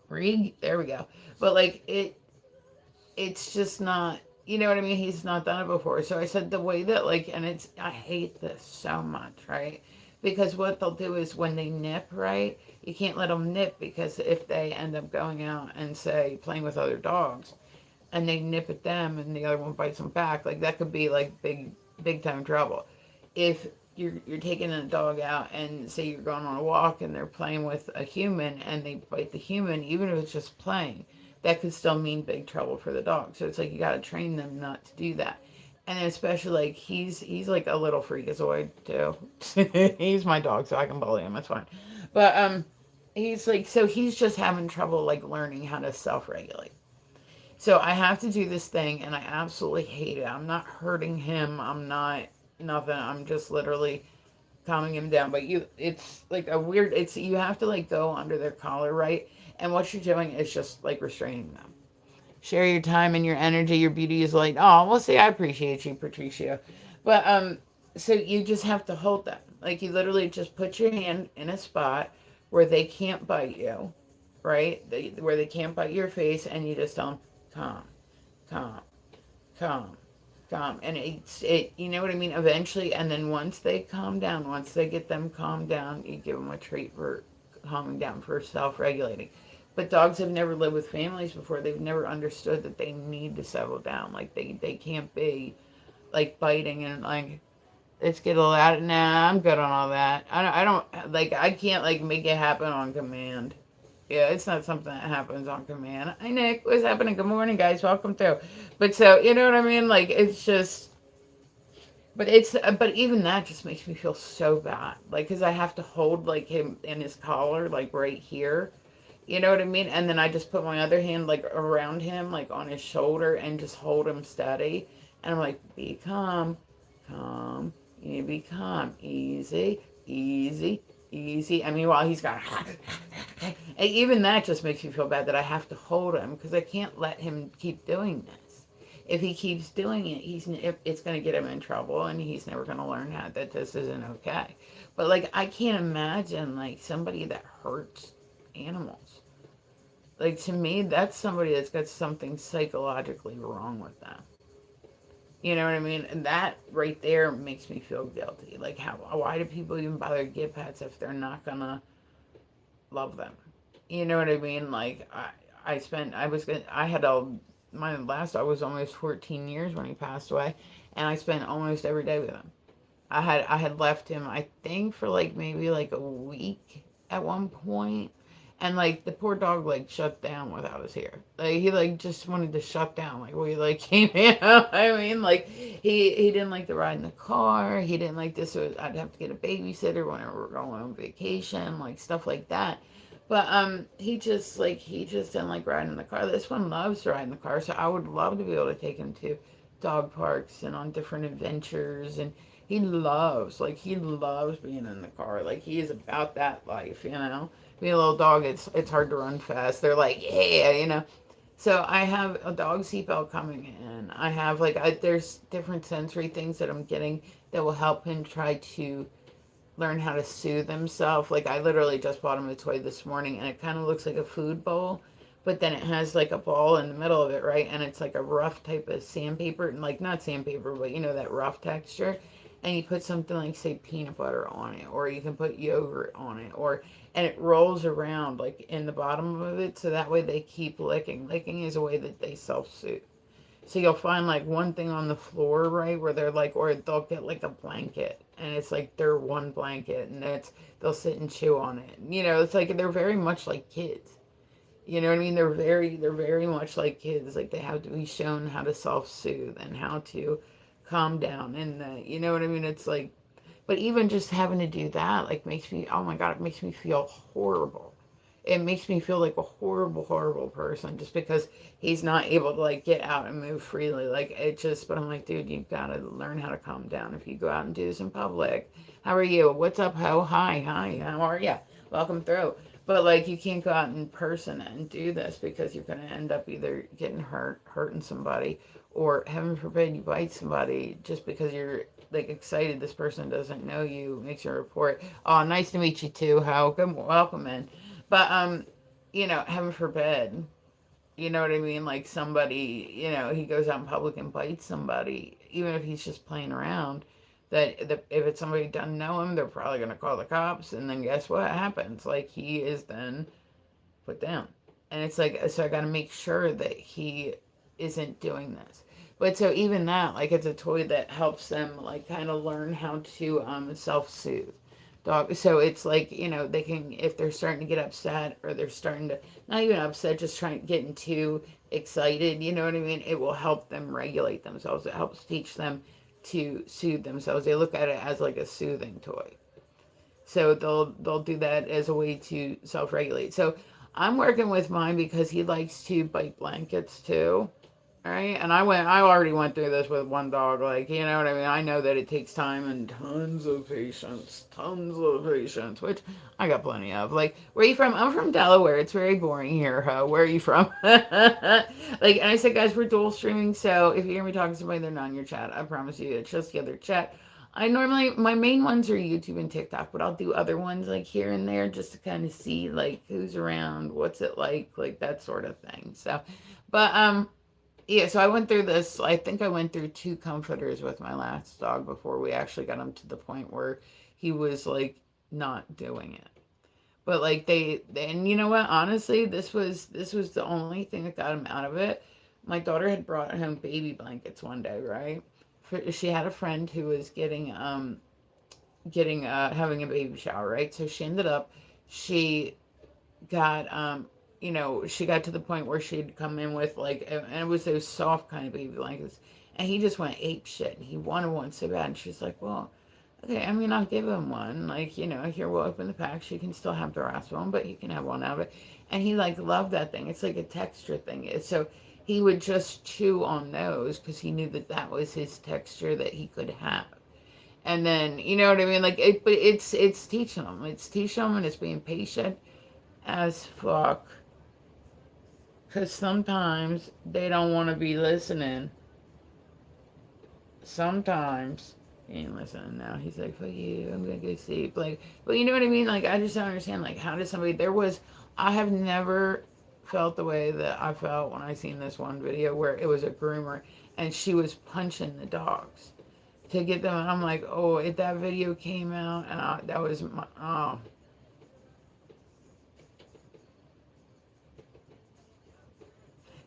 Rig? There we go. But like it's just not, you know what I mean? He's not done it before. So I said the way that like, and I hate this so much, right? Because what they'll do is when they nip, right? You can't let them nip because if they end up going out and say playing with other dogs and they nip at them and the other one bites them back, like that could be like big time trouble. If you're taking a dog out and say you're going on a walk and they're playing with a human and they bite the human, even if it's just playing, that could still mean big trouble for the dog. So it's like you got to train them not to do that. And especially like he's like a little freakazoid too. He's my dog, so I can bully him. That's fine. But he's like so he's just having trouble like learning how to self-regulate. So I have to do this thing, and I absolutely hate it. I'm not hurting him. I'm not nothing. I'm just literally calming him down. But it's like a weird. It's you have to like go under their collar, right? And what you're doing is just like restraining them. Share your time and your energy. Your beauty is light. Oh, well, see, I appreciate you, Patricia. But so you just have to hold them. Like you literally just put your hand in a spot where they can't bite you, right? Where they can't bite your face, and you just tell them, calm, calm, calm, calm. And you know what I mean? Eventually, and then once they calm down, once they get them calmed down, you give them a treat for calming down, for self-regulating. But dogs have never lived with families before. They've never understood that they need to settle down. Like they can't be like biting and like, let's get a little out. Nah, I'm good on all that. I don't like. I can't like make it happen on command. Yeah, it's not something that happens on command. Hi Nick, what's happening? Good morning, guys. Welcome through. But so you know what I mean? Like it's just. But even that just makes me feel so bad. Like, cause I have to hold like him in his collar, like right here. You know what I mean? And then I just put my other hand like around him, like on his shoulder, and just hold him steady. And I'm like, be calm, calm. You need to be calm, easy, easy, easy. I mean, while he's got, and even that just makes me feel bad that I have to hold him because I can't let him keep doing this. If he keeps doing it, it's going to get him in trouble, and he's never going to learn that this isn't okay. But like, I can't imagine like somebody that hurts animals. Like to me, that's somebody that's got something psychologically wrong with them. You know what I mean? And that right there makes me feel guilty. Like why do people even bother to get pets if they're not gonna love them? You know what I mean? Like I had my last dog was almost 14 years when he passed away, and I spent almost every day with him. I had left him, I think, for like maybe like a week at one point, and like the poor dog like shut down without us here. Like he like just wanted to shut down. Like we like came in. I mean, like he didn't like to ride in the car. He didn't like this. So I'd have to get a babysitter whenever we're going on vacation, like stuff like that. But he just didn't like riding in the car. This one loves to ride in the car, so I would love to be able to take him to dog parks and on different adventures. And he loves being in the car. Like he is about that life, you know. Being a little dog, it's hard to run fast. They're like, yeah, you know. So I have a dog seatbelt coming in. I have there's different sensory things that I'm getting that will help him try to learn how to soothe himself. Like I literally just bought him a toy this morning, and it kind of looks like a food bowl, but then it has like a ball in the middle of it, right? And it's like a rough type of sandpaper, and like not sandpaper, but you know that rough texture. And you put something like say peanut butter on it, or you can put yogurt on it, or and it rolls around like in the bottom of it, so that way they keep licking. Licking is a way that they self-soothe. So you'll find like one thing on the floor, right, where they're like, or they'll get like a blanket, and it's like their one blanket, and they'll sit and chew on it. You know, it's like they're very much like kids. You know what I mean? They're very much like kids. Like they have to be shown how to self-soothe and how to calm down, and you know what I mean? It's like, but even just having to do that, like, makes me, oh my God, it makes me feel horrible. It makes me feel like a horrible, horrible person just because he's not able to like get out and move freely. Like it just, but I'm like, dude, you've got to learn how to calm down if you go out and do this in public. How are you? What's up, ho? Hi, how are you? Welcome through. But like, you can't go out in person and do this because you're going to end up either getting hurt, hurting somebody, or heaven forbid you bite somebody just because you're like excited this person doesn't know you, makes a report. Oh, nice to meet you too. How good, welcome in. But heaven forbid, you know what I mean? Like somebody, he goes out in public and bites somebody, even if he's just playing around. That if it's somebody who doesn't know him, they're probably gonna call the cops, and then guess what happens? Like he is then put down, and it's like, so I got to make sure that he isn't doing this. But so even that, like, it's a toy that helps them like kind of learn how to self-soothe dog. So it's like, they can, if they're starting to get upset, or they're starting to not even upset, just trying getting too excited, you know what I mean, it will help them regulate themselves. It helps teach them to soothe themselves. They look at it as like a soothing toy, so they'll do that as a way to self-regulate. So I'm working with mine because he likes to bite blankets too. All right. And I already went through this with one dog. Like, you know what I mean? I know that it takes time and tons of patience, which I got plenty of. Like, where are you from? I'm from Delaware. It's very boring here. Where are you from? And I said, guys, we're dual streaming. So if you hear me talking to somebody, they're not in your chat. I promise you, it's just the other chat. I normally, my main ones are YouTube and TikTok, but I'll do other ones like here and there just to kind of see like who's around, what's it like that sort of thing. So, but yeah, so I went through this. I think I went through two comforters with my last dog before we actually got him to the point where he was like not doing it. But like and you know what? Honestly, this was the only thing that got him out of it. My daughter had brought home baby blankets one day, right? She had a friend who was getting having a baby shower, right? So she ended up she got she got to the point where she'd come in with like, and it was those soft kind of baby blankets, and he just went ape shit and he wanted one so bad, and she's like, well, okay, I mean, I'll give him one, like, here, we'll open the pack, she can still have the rest of them, but he can have one out of it. And he like loved that thing. It's like a texture thing. So he would just chew on those because he knew that that was his texture that he could have. And then, you know what I mean, like but it's teaching them, and it's being patient as fuck, because sometimes they don't want to be listening. Sometimes he ain't listening now. He's like, fuck you, I'm gonna go sleep. Like, but you know what I mean? Like, I just don't understand. Like, how does somebody, I have never felt the way that I felt when I seen this one video where it was a groomer and she was punching the dogs to get them. And I'm like, oh, if that video came out and that was my, oh,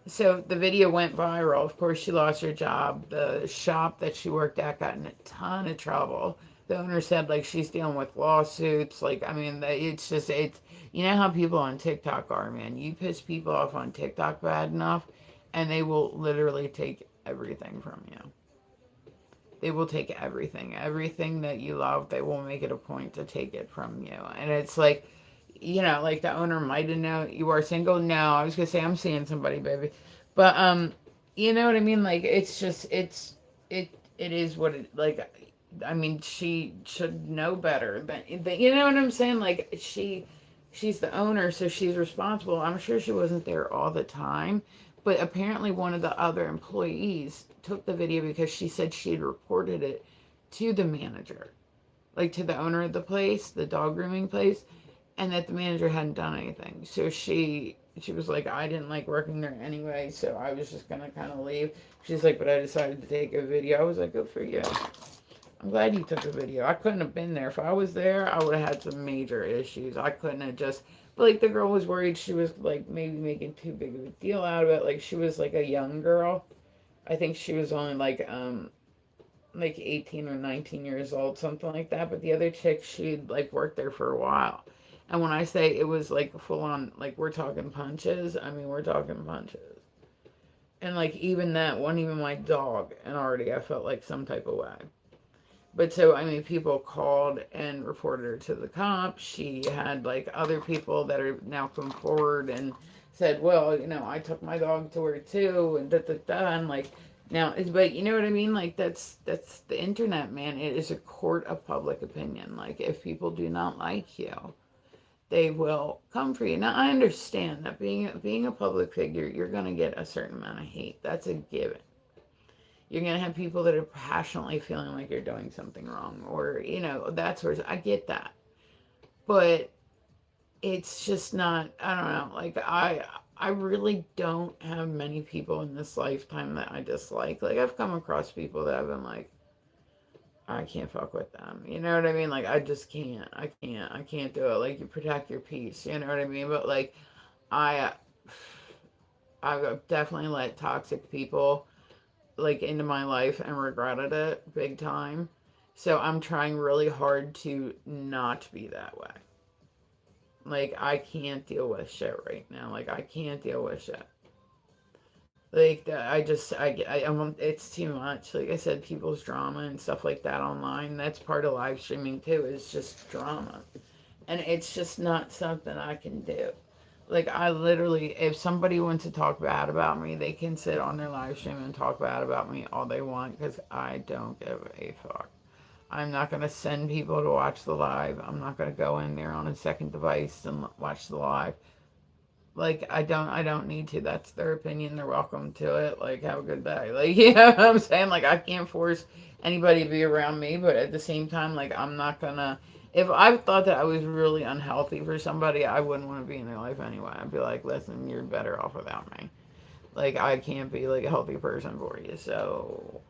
so the video went viral. Of course, she lost her job. The shop that she worked at got in a ton of trouble. The owner said like she's dealing with lawsuits. Like, I mean, it's you know how people on TikTok are, man. You piss people off on TikTok bad enough, and they will literally take everything from you. They will take everything that you love. They will make it a point to take it from you, and it's like, like the owner might have known you are single. No, I was gonna say I'm seeing somebody, baby, but you know what I mean. Like it's just it is what it like. I mean, she should know better, but you know what I'm saying. Like she's the owner, so she's responsible. I'm sure she wasn't there all the time, but apparently one of the other employees took the video because she said she had reported it to the manager, like to the owner of the place, the dog grooming place, and that the manager hadn't done anything. So she was like, I didn't like working there anyway, so I was just gonna kind of leave. She's like, but I decided to take a video. I was like, good for you. I'm glad you took a video. I couldn't have been there. If I was there, I would have had some major issues. I couldn't have just, but like the girl was worried she was like maybe making too big of a deal out of it. Like she was like a young girl. I think she was only like 18 or 19 years old, something like that. But the other chick, she'd like worked there for a while. And when I say it was like full on, like we're talking punches, I mean, we're talking punches. And like even that wasn't even my dog. And already I felt like some type of way. But so, I mean, people called and reported her to the cops. She had like other people that are now come forward and said, well, I took my dog to her too, and da da da. And like, now, but you know what I mean? Like, that's the internet, man. It is a court of public opinion. Like, if people do not like you, they will come for you. Now, I understand that being a public figure, you're gonna get a certain amount of hate. That's a given. You're going to have people that are passionately feeling like you're doing something wrong, or that sort of, I get that, but it's just not, I don't know, like I really don't have many people in this lifetime that I dislike. Like I've come across people that I've been like, I can't fuck with them, you know what I mean? Like I just can't, I can't do it. Like you protect your peace, you know what I mean? But like I I've definitely let toxic people like into my life and regretted it big time. So I'm trying really hard to not be that way. Like I can't deal with shit right now. Like I can't deal with shit. Like I just it's too much. Like I said, people's drama and stuff like that online. That's part of live streaming too. Is just drama, and it's just not something I can do. Like I literally, if somebody wants to talk bad about me, they can sit on their live stream and talk bad about me all they want because I don't give a fuck. I'm not gonna send people to watch the live. I'm not gonna go in there on a second device and watch the live. Like I don't need to. That's their opinion. They're welcome to it. Like have a good day. Like you know what I'm saying? Like I can't force anybody to be around me, but at the same time, like, I'm not gonna. If I thought that I was really unhealthy for somebody, I wouldn't want to be in their life anyway. I'd be like, listen, you're better off without me. Like, I can't be like a healthy person for you. So,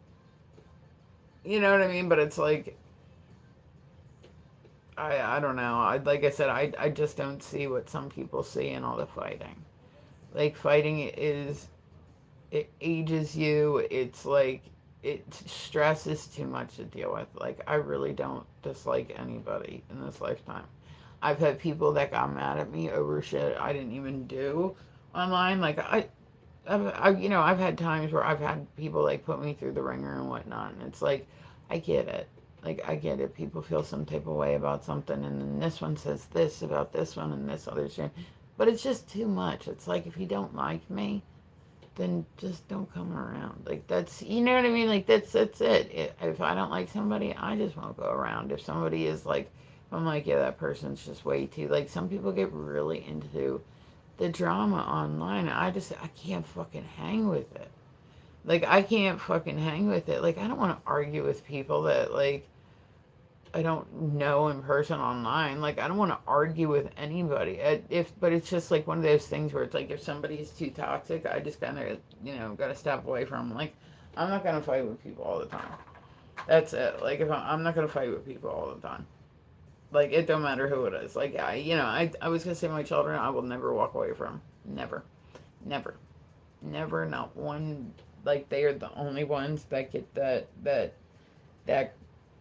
you know what I mean? But it's like, I don't know. Like I said, I just don't see what some people see in all the fighting. Like, fighting is, it ages you. It's like, it stress is too much to deal with. Like, I really don't dislike anybody in this lifetime. I've had people that got mad at me over shit I didn't even do online. Like, I've had times where I've had people like put me through the ringer and whatnot, and it's like, I get it. Like, I get it. People feel some type of way about something, and then this one says this about this one, and this other shit. But it's just too much. It's like, if you don't like me, then just don't come around. Like, that's, you know what I mean? Like, that's it. If I don't like somebody, I just won't go around. If somebody is like, if I'm like, yeah, that person's just way too, like, some people get really into the drama online. I can't fucking hang with it. Like, I can't fucking hang with it. Like, I don't want to argue with people that, like, I don't know in person online. Like, I don't want to argue with anybody. But it's just like one of those things where it's like, if somebody is too toxic, I just kind of, got to step away from them. Like, I'm not going to fight with people all the time. That's it. Like, if I'm not going to fight with people all the time. Like, it don't matter who it is. Like, I was going to say my children, I will never walk away from. Never. Never. Never, not one. Like, they are the only ones that get that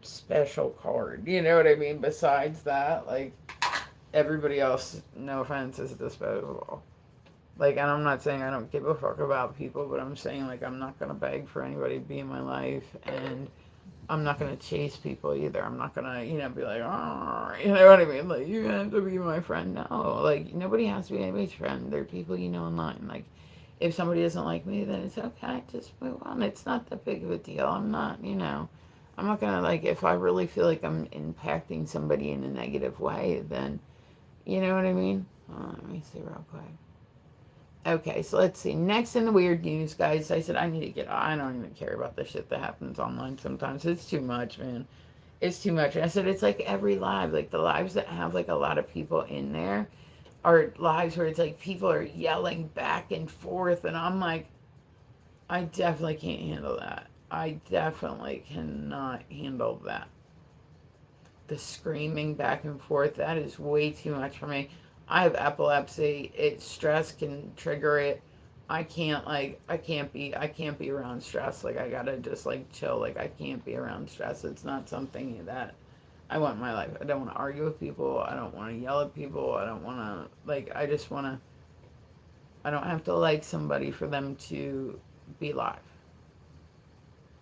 special card. You know what I mean? Besides that, like, everybody else, no offense, is disposable. Like, and I'm not saying I don't give a fuck about people, but I'm saying, like, I'm not gonna beg for anybody to be in my life, and I'm not gonna chase people either. I'm not gonna, be like, oh, you know what I mean? Like, you have to be my friend. No, like, nobody has to be anybody's friend. They're people you know online. Like, if somebody doesn't like me, then it's okay. Just move on. It's not that big of a deal. I'm not gonna, like, if I really feel like I'm impacting somebody in a negative way, then, you know what I mean? Let me see real quick. Okay, so let's see. Next in the weird news, guys, I said I need to get. I don't even care about the shit that happens online sometimes. It's too much, man. It's too much. And I said it's like every live, like the lives that have like a lot of people in there are lives where it's like people are yelling back and forth, and I'm like, I definitely can't handle that. I definitely cannot handle that. The screaming back and forth, that is way too much for me. I have epilepsy. Stress can trigger it. I can't be around stress. Like, I gotta just like chill. Like, I can't be around stress. It's not something that I want in my life. I don't want to argue with people. I don't want to yell at people. I don't want to, like, I just want to, I don't have to like somebody for them to be live.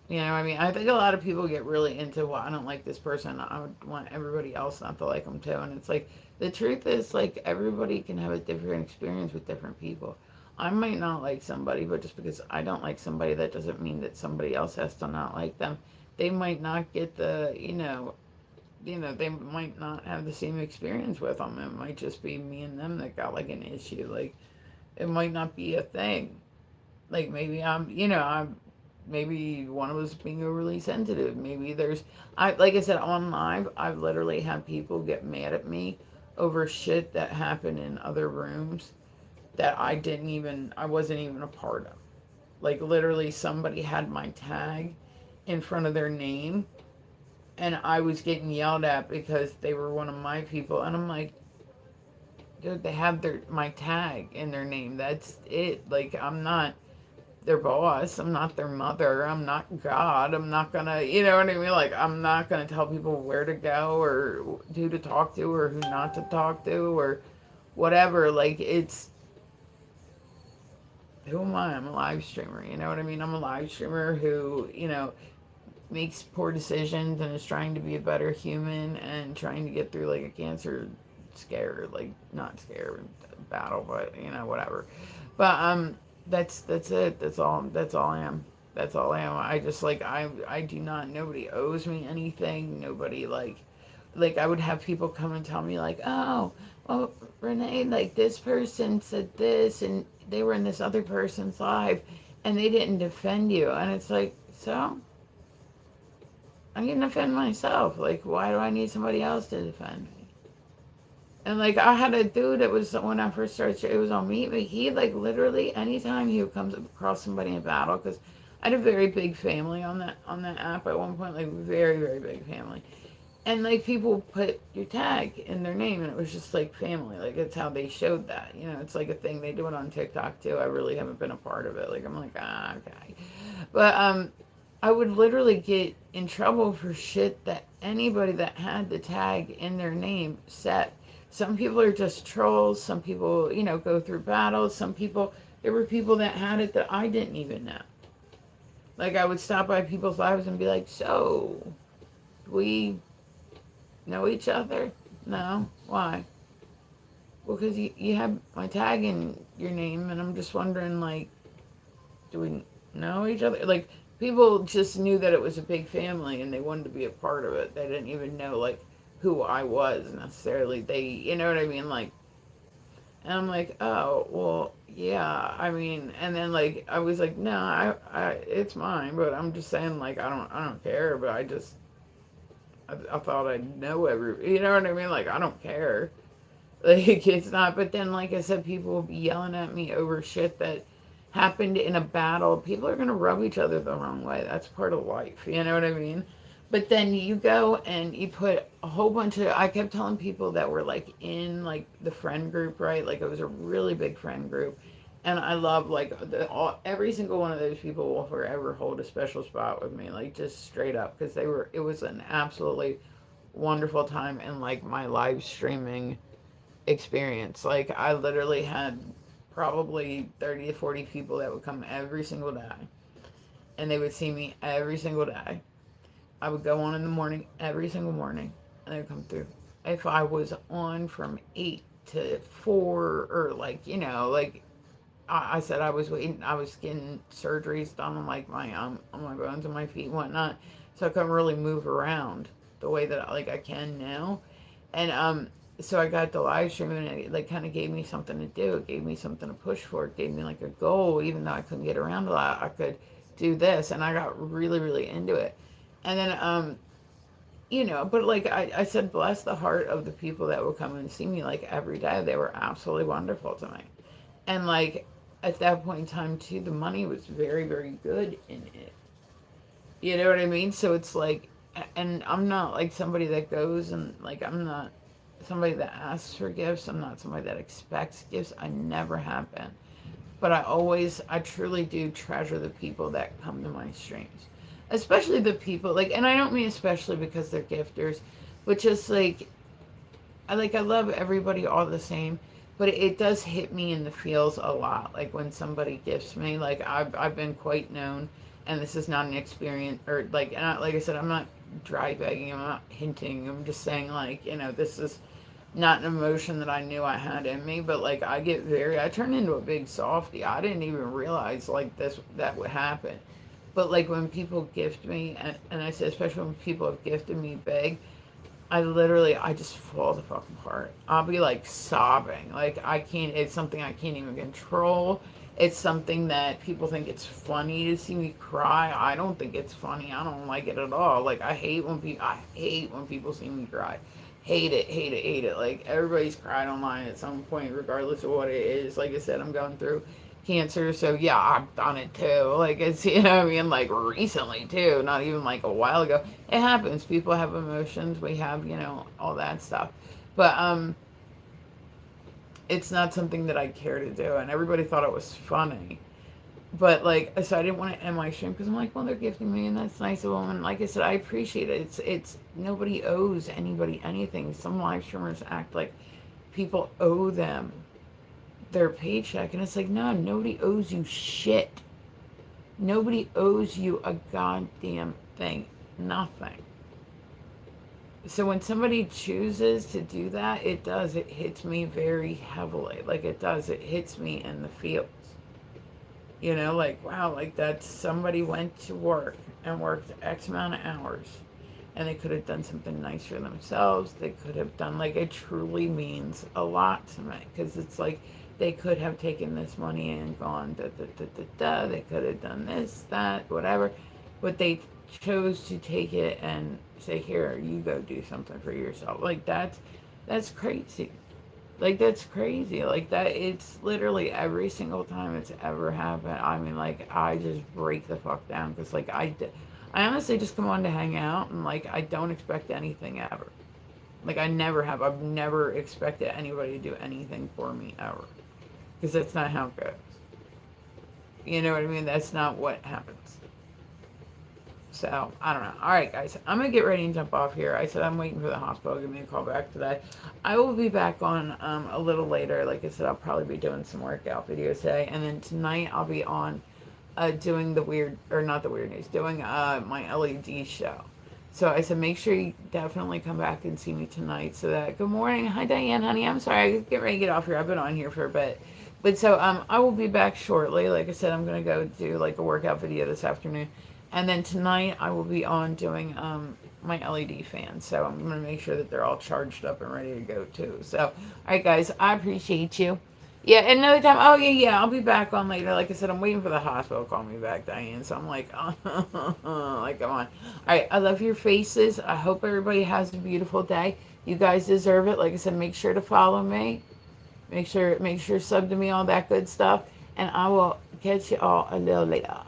You know, I mean, I think a lot of people get really into, well, I don't like this person. I would want everybody else not to like them too. And it's like, the truth is, like, everybody can have a different experience with different people. I might not like somebody, but just because I don't like somebody, that doesn't mean that somebody else has to not like them. They might not get they might not have the same experience with them. It might just be me and them that got like an issue. Like, it might not be a thing. Like, maybe maybe one of us being overly sensitive. Maybe like I said, on live, I've literally had people get mad at me over shit that happened in other rooms that I wasn't even a part of. Like, literally, somebody had my tag in front of their name, and I was getting yelled at because they were one of my people, and I'm like, dude, they have my tag in their name. That's it. Like, I'm not their boss. I'm not their mother. I'm not God. I'm not gonna, you know what I mean? Like, I'm not gonna tell people where to go or who to talk to or who not to talk to or whatever. Like, who am I? I'm a live streamer. You know what I mean? I'm a live streamer who, makes poor decisions and is trying to be a better human and trying to get through like a cancer scare, like, not scare, battle, but whatever. But that's it. That's all I am. That's all I am. I just, like, I do not, nobody owes me anything. Nobody, like I would have people come and tell me, like, oh, well, Renee, like, this person said this and they were in this other person's live and they didn't defend you. And it's like, so I can defend myself. Like, why do I need somebody else to defend me? And like, I had a dude that was when I first started. It was on me, but he like literally anytime he would come across somebody in battle, because I had a very big family on that app at one point, like very very big family, and like people put your tag in their name, and it was just like family. Like it's how they showed that. You know, it's like a thing they do it on TikTok too. I really haven't been a part of it. Like I'm like okay, but I would literally get in trouble for shit that anybody that had the tag in their name said. Some people are just trolls. Some people, you know, go through battles. Some people, there were people that had it that I didn't even know. Like I would stop by people's lives and be like, "So, we know each other?" No. Why? Well, because you have my tag in your name, and I'm just wondering, like, do we know each other? Like, people just knew that it was a big family and they wanted to be a part of it. They didn't even know, like, who I was necessarily. They, you know what I mean? Like, and I'm like, oh, well, yeah. I mean, and then like I was like, no, it's mine. But I'm just saying, like, I don't care. But I thought I'd know you know what I mean? Like, I don't care. Like it's not. But then, like I said, people will be yelling at me over shit that happened in a battle. People are gonna rub each other the wrong way. That's part of life. You know what I mean? But then you go and you put a whole bunch of. I kept telling people that were like in like the friend group, right? Like it was a really big friend group, and I love like every single one of those people will forever hold a special spot with me, like just straight up, because they were. It was an absolutely wonderful time in like my live streaming experience. Like I literally had probably 30 to 40 people that would come every single day and they would see me every single day. I would go on in the morning every single morning and they would come through. If I was on from 8 to 4 or like, you know, like I said I was waiting, I was getting surgeries done on my bones and my feet and whatnot. So I couldn't really move around the way that like I can now. And so I got the live stream and it like kind of gave me something to do. It gave me something to push for. It gave me like a goal, even though I couldn't get around a lot. I could do this, and I got really, really into it. And then you know, but like I said, bless the heart of the people that would come and see me like every day. They were absolutely wonderful to me. And like at that point in time too, the money was very, very good in it. You know what I mean? So it's like, and I'm not like somebody that goes and like, I'm not somebody that asks for gifts. I'm not somebody that expects gifts. I never have been. But I truly do treasure the people that come to my streams. Especially the people, like, and I don't mean especially because they're gifters, but just like, I love everybody all the same, but it does hit me in the feels a lot. Like when somebody gifts me, like I've been quite known, and this is not an experience or like and like I said, I'm not dry begging, I'm not hinting, I'm just saying like you know this is not an emotion that I knew I had in me, but like I turn into a big softie. I didn't even realize like this that would happen. But like when people gift me, and I say especially when people have gifted me big, I just fall the fuck apart. I'll be like sobbing. Like I can't, it's something I can't even control. It's something that people think it's funny to see me cry. I don't think it's funny. I don't like it at all. Like I hate when people see me cry. Hate it, hate it, hate it. Like everybody's cried online at some point, regardless of what it is. Like I said, I'm going through cancer, so yeah, I've done it too. Like it's you know, I mean, like recently too, not even like a while ago. It happens. People have emotions. We have you know all that stuff, but it's not something that I care to do. And everybody thought it was funny, but like so I didn't want to end my stream because I'm like, well, they're gifting me, and that's nice of them. And like I said, I appreciate it. It's nobody owes anybody anything. Some live streamers act like people owe them their paycheck, and it's like, no, nobody owes you shit. Nobody owes you a goddamn thing. Nothing. So when somebody chooses to do that, it does. It hits me very heavily. Like it does. It hits me in the feels. You know, like, wow, like that somebody went to work and worked X amount of hours and they could have done something nice for themselves. They could have done, like, it truly means a lot to me because it's like they could have taken this money and gone da da da da da. They could have done this, that, whatever. But they chose to take it and say, here, you go do something for yourself. Like that's crazy. Like that's crazy. Like that it's literally every single time it's ever happened. I mean, like I just break the fuck down because like I honestly just come on to hang out and like I don't expect anything ever. Like I never have. I've never expected anybody to do anything for me ever because that's not how it goes. You know what I mean? That's not what happens. So I don't know. All right, guys, I'm gonna get ready and jump off here. I said I'm waiting for the hospital. Give me a call back today. I will be back on a little later. Like I said, I'll probably be doing some workout videos today, and then tonight I'll be on doing the weird or not the weird news, doing my LED show. So I said make sure you definitely come back and see me tonight. So that good morning, hi Diane, honey. I'm sorry, I get ready to get off here. I've been on here for a bit. But so I will be back shortly. Like I said, I'm gonna go do like a workout video this afternoon. And then tonight I will be on doing my LED fans. So I'm going to make sure that they're all charged up and ready to go too. So, all right, guys, I appreciate you. Yeah, and another time, oh, yeah, yeah, I'll be back on later. Like I said, I'm waiting for the hospital to call me back, Diane. So I'm like, like, come on. All right, I love your faces. I hope everybody has a beautiful day. You guys deserve it. Like I said, make sure to follow me. Make sure sub to me, all that good stuff. And I will catch you all a little later.